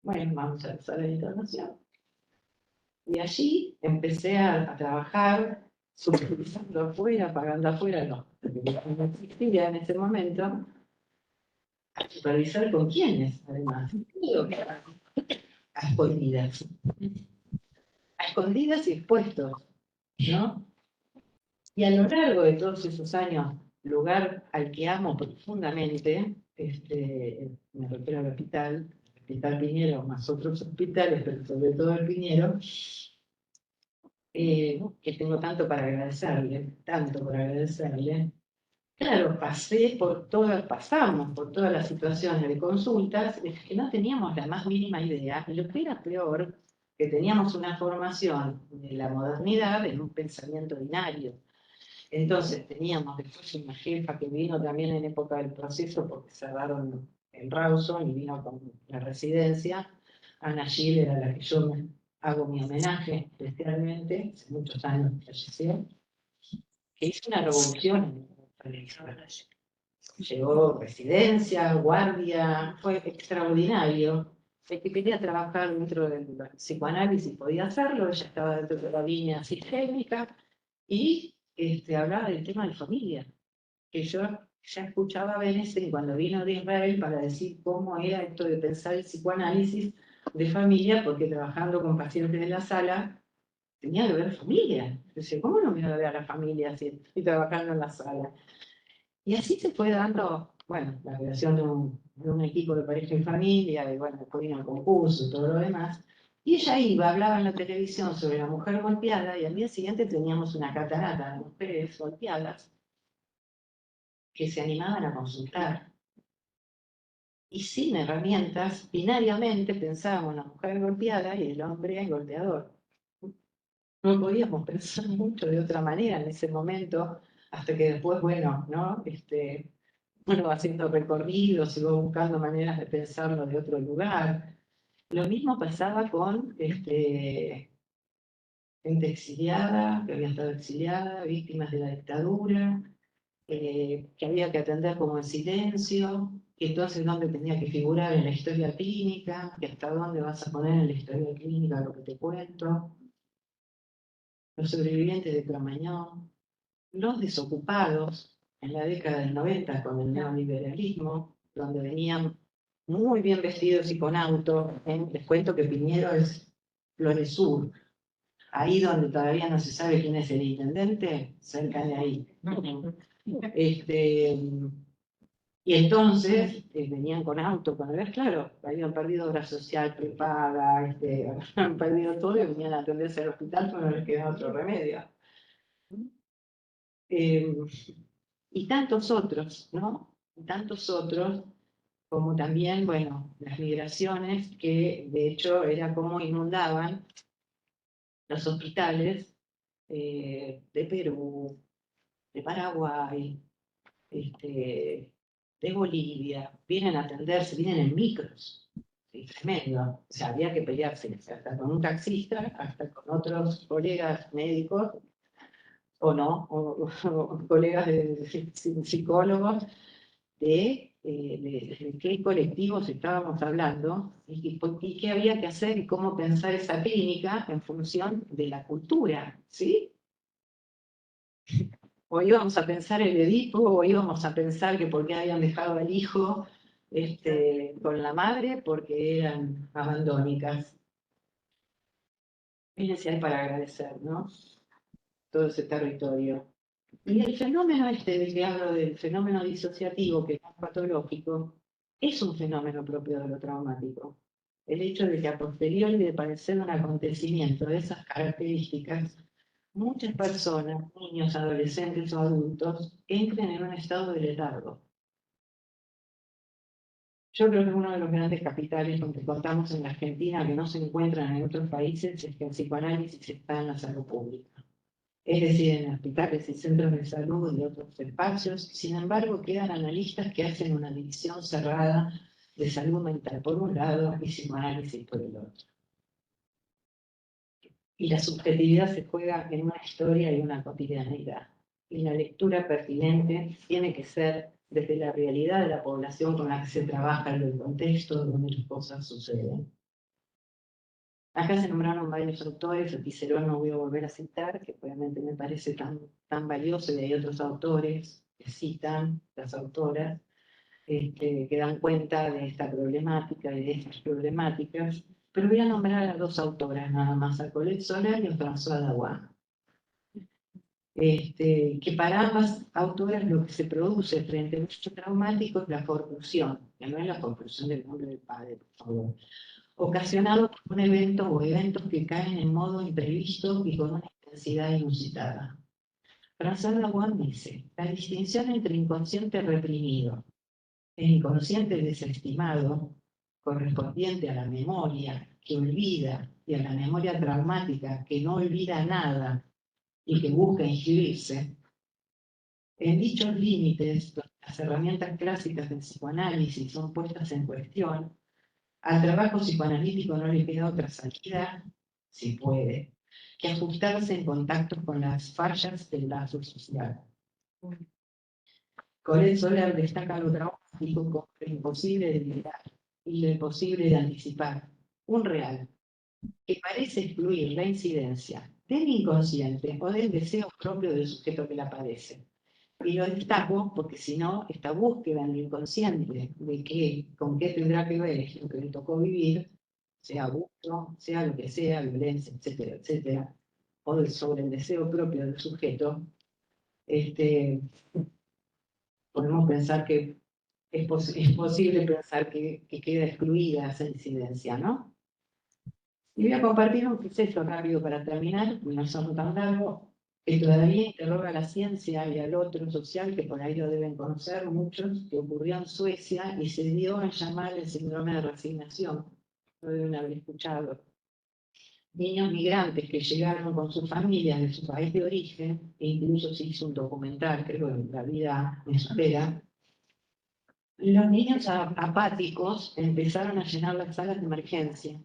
Bueno, vamos a la sala de internación. Y allí empecé a trabajar supervisando afuera, pagando afuera, no, porque no existía en ese momento, a supervisar con quiénes, además. A escondidas. A escondidas y expuestos, ¿no? Y a lo largo de todos esos años, lugar al que amo profundamente, me refiero al hospital Piñero, más otros hospitales, pero sobre todo el Piñero, que tengo tanto para agradecerle, Claro, pasamos por todas las situaciones de consultas, es que no teníamos la más mínima idea, y lo que era peor, que teníamos una formación de la modernidad en un pensamiento binario. Entonces teníamos después una jefa que vino también en época del proceso, porque cerraron en Rawson y vino con la residencia. Ana Gil era la que yo me hago mi homenaje especialmente, hace muchos años falleció, que hizo una revolución en el Llegó residencia, guardia, fue extraordinario. El que quería trabajar dentro del psicoanálisis podía hacerlo, ella estaba dentro de la línea sistémica y hablaba del tema de familia, que yo ya escuchaba a Benesen cuando vino de Israel para decir cómo era esto de pensar el psicoanálisis de familia, porque trabajando con pacientes de la sala tenía que ver familia. Entonces, ¿cómo no me voy a ver a la familia si estoy trabajando en la sala? Y así se fue dando, bueno, la creación de un equipo de pareja y familia, y bueno, después vino el concurso y todo lo demás. Y ella iba, hablaba en la televisión sobre la mujer golpeada, y al día siguiente teníamos una catarata de mujeres golpeadas que se animaban a consultar. Y sin herramientas, binariamente pensábamos la mujer golpeada y el hombre golpeador. No podíamos pensar mucho de otra manera en ese momento, hasta que después, bueno, ¿no? Uno va haciendo recorridos y va buscando maneras de pensarlo de otro lugar. Lo mismo pasaba con gente exiliada, que había estado exiliada, víctimas de la dictadura, que había que atender como en silencio, que entonces dónde tenía que figurar en la historia clínica, que hasta dónde vas a poner en la historia clínica lo que te cuento, los sobrevivientes de Cromañón, los desocupados en la década del 90 con el neoliberalismo, donde venían muy bien vestidos y con auto. Les cuento que Piñero es Flores Sur, ahí donde todavía no se sabe quién es el intendente, cerca de ahí. Y entonces venían con auto, con ver, claro, habían perdido obra social prepaga, habían perdido todo y venían a atenderse al hospital, pero no les quedaba otro remedio. Y tantos otros, ¿no? Y tantos otros, como también, bueno, las migraciones, que de hecho era como inundaban los hospitales de Perú, de Paraguay, de Bolivia, vienen a atenderse, vienen en micros. Sí, tremendo. O sea, había que pelearse hasta con un taxista, hasta con otros colegas médicos, o no, o colegas de psicólogos, de qué colectivos estábamos hablando y qué había que hacer y cómo pensar esa clínica en función de la cultura, ¿sí? O íbamos a pensar el Edipo, o íbamos a pensar que por qué habían dejado al hijo con la madre, porque eran abandónicas. Fíjense, hay para agradecer, ¿no? Todo ese territorio. Y el fenómeno del que hablo, del fenómeno disociativo, que es patológico, es un fenómeno propio de lo traumático. El hecho de que a posteriori de padecer un acontecimiento de esas características, muchas personas, niños, adolescentes o adultos, entren en un estado de letargo. Yo creo que uno de los grandes capitales con que contamos en la Argentina, que no se encuentran en otros países, es que el psicoanálisis está en la salud pública. Es decir, en hospitales y centros de salud y otros espacios. Sin embargo, quedan analistas que hacen una división cerrada de salud mental por un lado y psicoanálisis por el otro. y la subjetividad se juega en una historia y una cotidianidad. Y la lectura pertinente tiene que ser desde la realidad de la población con la que se trabaja, en el contexto donde las cosas suceden. Acá se nombraron varios autores, a Cicerón no voy a volver a citar, que obviamente me parece tan valioso, y hay otros autores que citan, las autoras, que dan cuenta de esta problemática y de estas problemáticas, pero voy a nombrar a dos autoras nada más, a Colette Soler y a François Dawan. Que para ambas autoras lo que se produce frente a un hecho traumático es la forclusión, que no es la forclusión del nombre del padre, por favor, ocasionado por un evento o eventos que caen en modo imprevisto y con una intensidad inusitada. François Dawan dice, la distinción entre inconsciente reprimido e inconsciente desestimado, correspondiente a la memoria que olvida y a la memoria traumática que no olvida nada y que busca inscribirse, en dichos límites, donde las herramientas clásicas del psicoanálisis son puestas en cuestión, al trabajo psicoanalítico no le queda otra salida, si puede, que ajustarse en contacto con las fallas del lazo social. Colette Soler destaca lo traumático como lo imposible de evitar y lo imposible de anticipar. Un real que parece excluir la incidencia del inconsciente o del deseo propio del sujeto que la padece. Y lo destaco porque si no, esta búsqueda en el inconsciente de con qué tendrá que ver lo que le tocó vivir, sea abuso, sea lo que sea, violencia, etcétera, etcétera, o sobre el deseo propio del sujeto, podemos pensar que es posible pensar que queda excluida esa incidencia, ¿no? Y voy a compartir un proceso rápido para terminar, no son tan largo, que todavía interroga a la ciencia y al otro social, que por ahí lo deben conocer muchos, que ocurrió en Suecia y se dio a llamar el síndrome de resignación. Lo deben haber escuchado. Niños migrantes que llegaron con sus familias de su país de origen, e incluso se hizo un documental, creo, en La vida me supera. Los niños apáticos empezaron a llenar las salas de emergencia.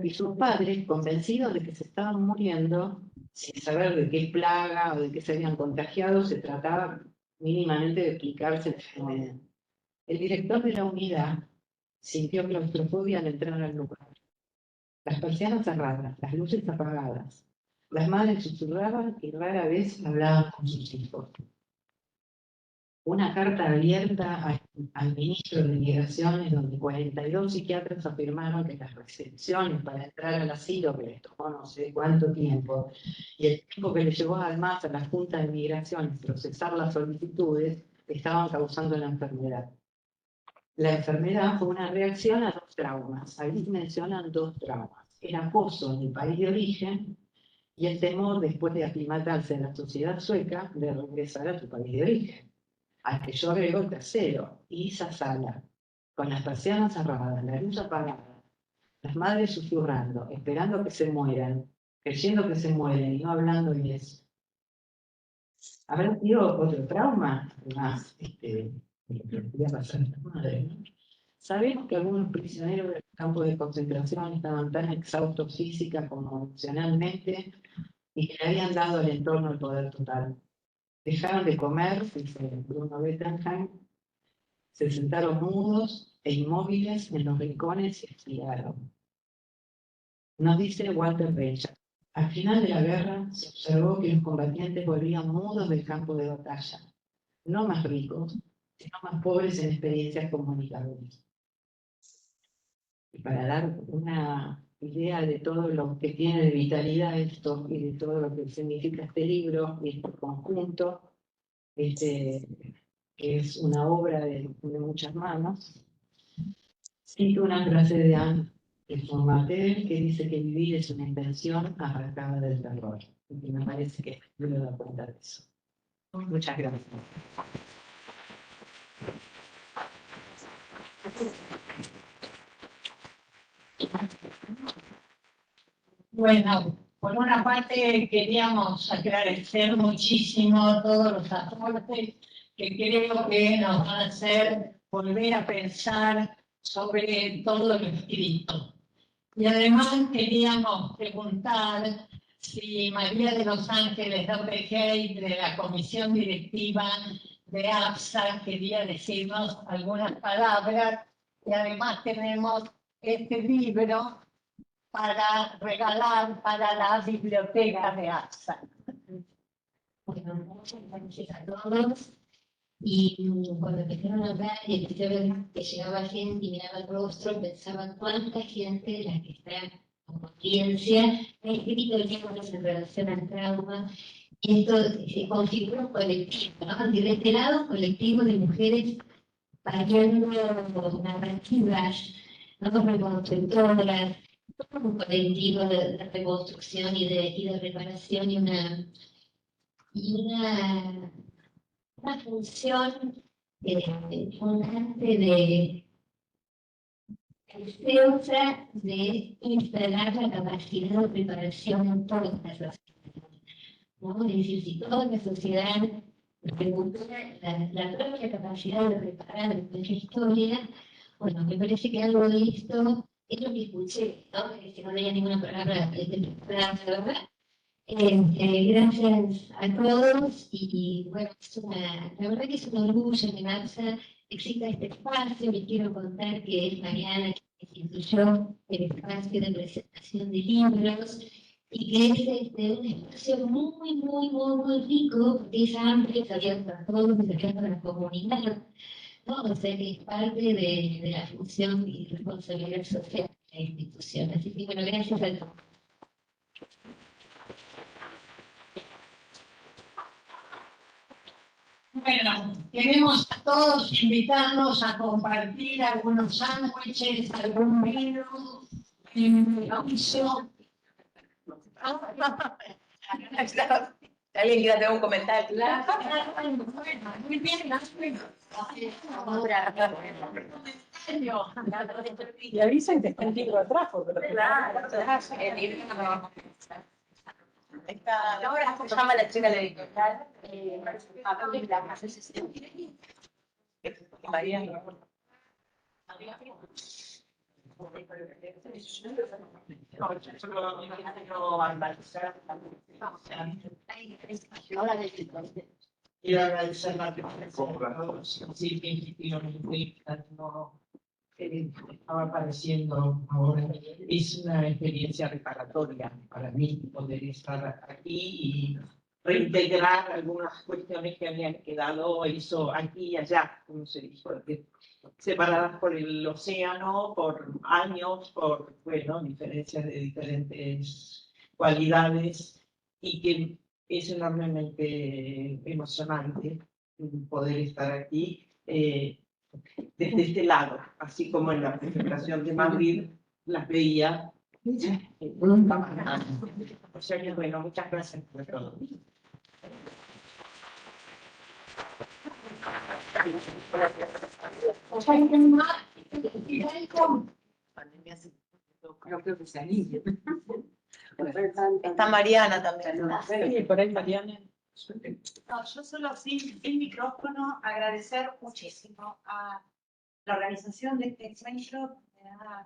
Y sus padres, convencidos de que se estaban muriendo, sin saber de qué plaga o de qué se habían contagiado, se trataba mínimamente de explicarse la enfermedad. El director de la unidad sintió claustrofobia al entrar al lugar. Las persianas cerradas, las luces apagadas. Las madres susurraban y rara vez hablaban con sus hijos. Una carta abierta al ministro de Migraciones, donde 42 psiquiatras afirmaron que las restricciones para entrar al asilo, que les tomó no sé cuánto tiempo, y el tiempo que le llevó además a la Junta de Migraciones procesar las solicitudes, estaban causando la enfermedad. La enfermedad fue una reacción a dos traumas. Ahí mencionan dos traumas. El acoso en el país de origen y el temor, después de aclimatarse en la sociedad sueca, de regresar a su país de origen. Al que yo agrego el tercero, y esa sala, con las persianas cerradas, la luz apagada, las madres susurrando, esperando que se mueran, creyendo que se mueren y no hablando de eso. ¿Habrá sido otro trauma? Además, lo que podía pasar a las madres, ¿no? Sabemos que algunos prisioneros del campo de concentración estaban tan exhaustos física como emocionalmente y que le habían dado al entorno el poder total. Dejaron de comer, dice Bruno Bettelheim, se sentaron mudos e inmóviles en los rincones y expiraron. Nos dice Walter Benjamin, al final de la guerra se observó que los combatientes volvían mudos del campo de batalla, no más ricos, sino más pobres en experiencias comunicables. Y para dar una idea de todo lo que tiene de vitalidad esto y de todo lo que significa este libro y este conjunto, que es una obra de muchas manos, cito una frase de Anne Formatel que dice que vivir es una invención arrancada del terror. Y me parece que no me da cuenta de eso. Muchas gracias. Bueno, por una parte queríamos agradecer muchísimo a todos los aportes que creo que nos van a hacer volver a pensar sobre todo lo escrito. Y además queríamos preguntar si María de los Ángeles Dorregey, de la comisión directiva de APSA, quería decirnos algunas palabras. Y además tenemos este libro para regalar para la biblioteca de APSA. Bueno, muchas gracias a todos. Y cuando empezaron a hablar y empecé a ver que llegaba gente y miraba el rostro, pensaba cuánta gente, la que está con conciencia, ha escrito libros en relación al trauma. Y esto se configura un colectivo, ¿no? Y de este lado, un colectivo de mujeres pariendo narrativas, no reconstructoras, todo un colectivo de reconstrucción y de reparación y una función fundante de deseosa de instalar la capacidad de preparación en todas las sociedades, ¿no? Es decir, si toda la sociedad recupera la propia capacidad de preparar nuestra historia, bueno, me parece que algo de esto es lo que escuché, ¿no? Que no había ninguna palabra preparada, ¿verdad? Gracias a todos y bueno, la verdad que es un orgullo que en APSA exista este espacio. Les quiero contar que es Mariana que instituyó el espacio de presentación de libros y que es un espacio muy rico, porque es amplio, es abierto a todos, es abierto a la comunidad, ¿no? O sea que es parte de la función y responsabilidad social de la institución. Así que bueno, gracias a todos. Bueno, queremos a todos invitarnos a compartir algunos sándwiches, algún vino, anuncio. ¿Alguien quiere hacer un comentario? Muy bien, Y avisen que está el libro atrás, porque lo que ¿Cómo se llama la chica de editorial? María. Quiero agradecer la presentación. Sí, que efectivamente estaba apareciendo ahora. Es una experiencia reparatoria para mí poder estar aquí y reintegrar algunas cuestiones que habían quedado eso aquí y allá, como se dijo, separadas por el océano, por años, por, bueno, diferencias de diferentes cualidades y que es enormemente emocionante poder estar aquí desde este lado, así como en la presentación de Madrid las veía. O sea que bueno, muchas gracias por todo. no creo que sea niña. Está Mariana también. Sí, por ahí Mariana. No, yo solo sin micrófono agradecer muchísimo a la organización de este encuentro. Me ha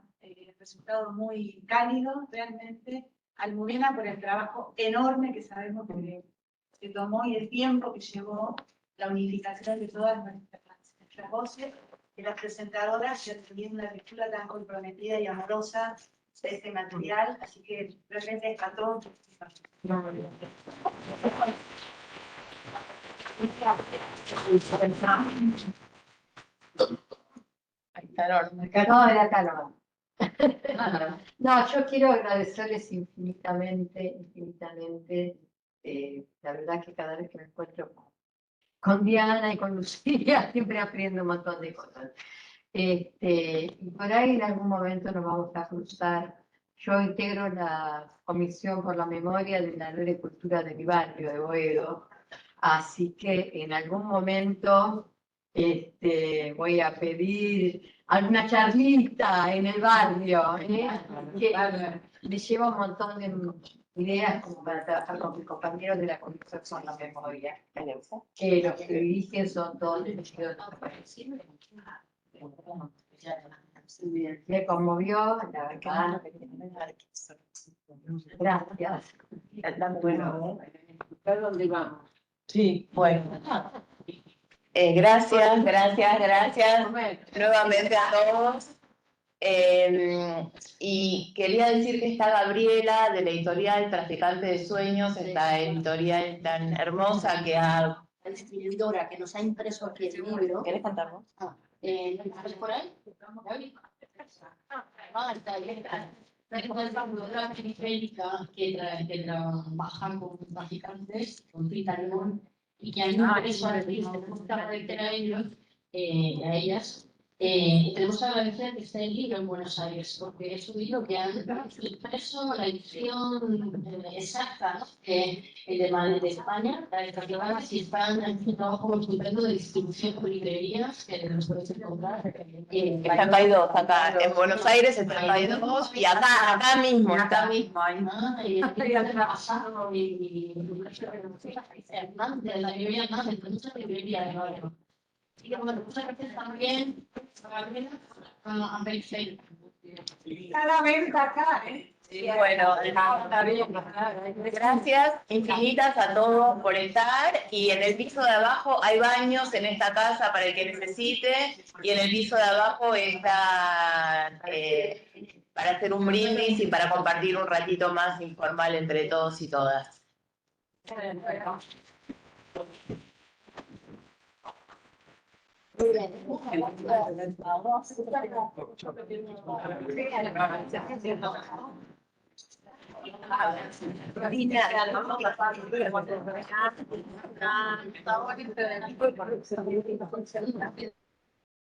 resultado muy cálido realmente. Almudena por el trabajo enorme que sabemos que se tomó y el tiempo que llevó la unificación de todas nuestras voces, y las presentadoras que tuvieron una lectura tan comprometida y amorosa de este material, así que realmente a todos. Ahí está enorme. No, era calor. No, yo quiero agradecerles infinitamente. La verdad que cada vez que me encuentro con Diana y con Lucía, siempre aprendo un montón de cosas. Y por ahí en algún momento nos vamos a cruzar. Yo integro la Comisión por la Memoria de la Red de Cultura de mi barrio, de Boedo. Así que en algún momento voy a pedir alguna charlita en el barrio, que les lleva un montón de ideas como para trabajar con mis compañeros de la Comisión por la Memoria, que los que dirigen son todos elegidos desaparecidos. Me conmovió, la verdad. Gracias. Bueno, ¿a dónde vamos? Sí, Bueno, gracias nuevamente a todos. Y quería decir que está Gabriela de la editorial Traficante de Sueños, esta editorial tan hermosa que ha... La distribuidora que nos ha impreso aquí el libro. ¿Querés cantarnos? ¿Estás por ahí? Está ahí. La distribuidora periférica que trabaja con traficantes, con Rita Limón, y que han impreso aquí, tenemos que agradecer a ellos, a ellas. Tenemos que agradecer que esté el libro en Buenos Aires, porque es un libro que han impreso la edición exacta, ¿no? De España, la de y están haciendo un trabajo muy estupendo de distribución por librerías, que los podéis encontrar. Están hay dos, acá en Buenos Aires están hay dos, y acá mismo está. Pasado y Hernández, la librería Hernández, muchas librerías, ¿no? Y bueno, muchas gracias también a Mercedes. Está la venta acá, ¿eh? Bueno, gracias infinitas a todos por estar, y en el piso de abajo hay baños en esta casa para el que necesite, y en el piso de abajo está para hacer un brindis y para compartir un ratito más informal entre todos y todas. Gracias.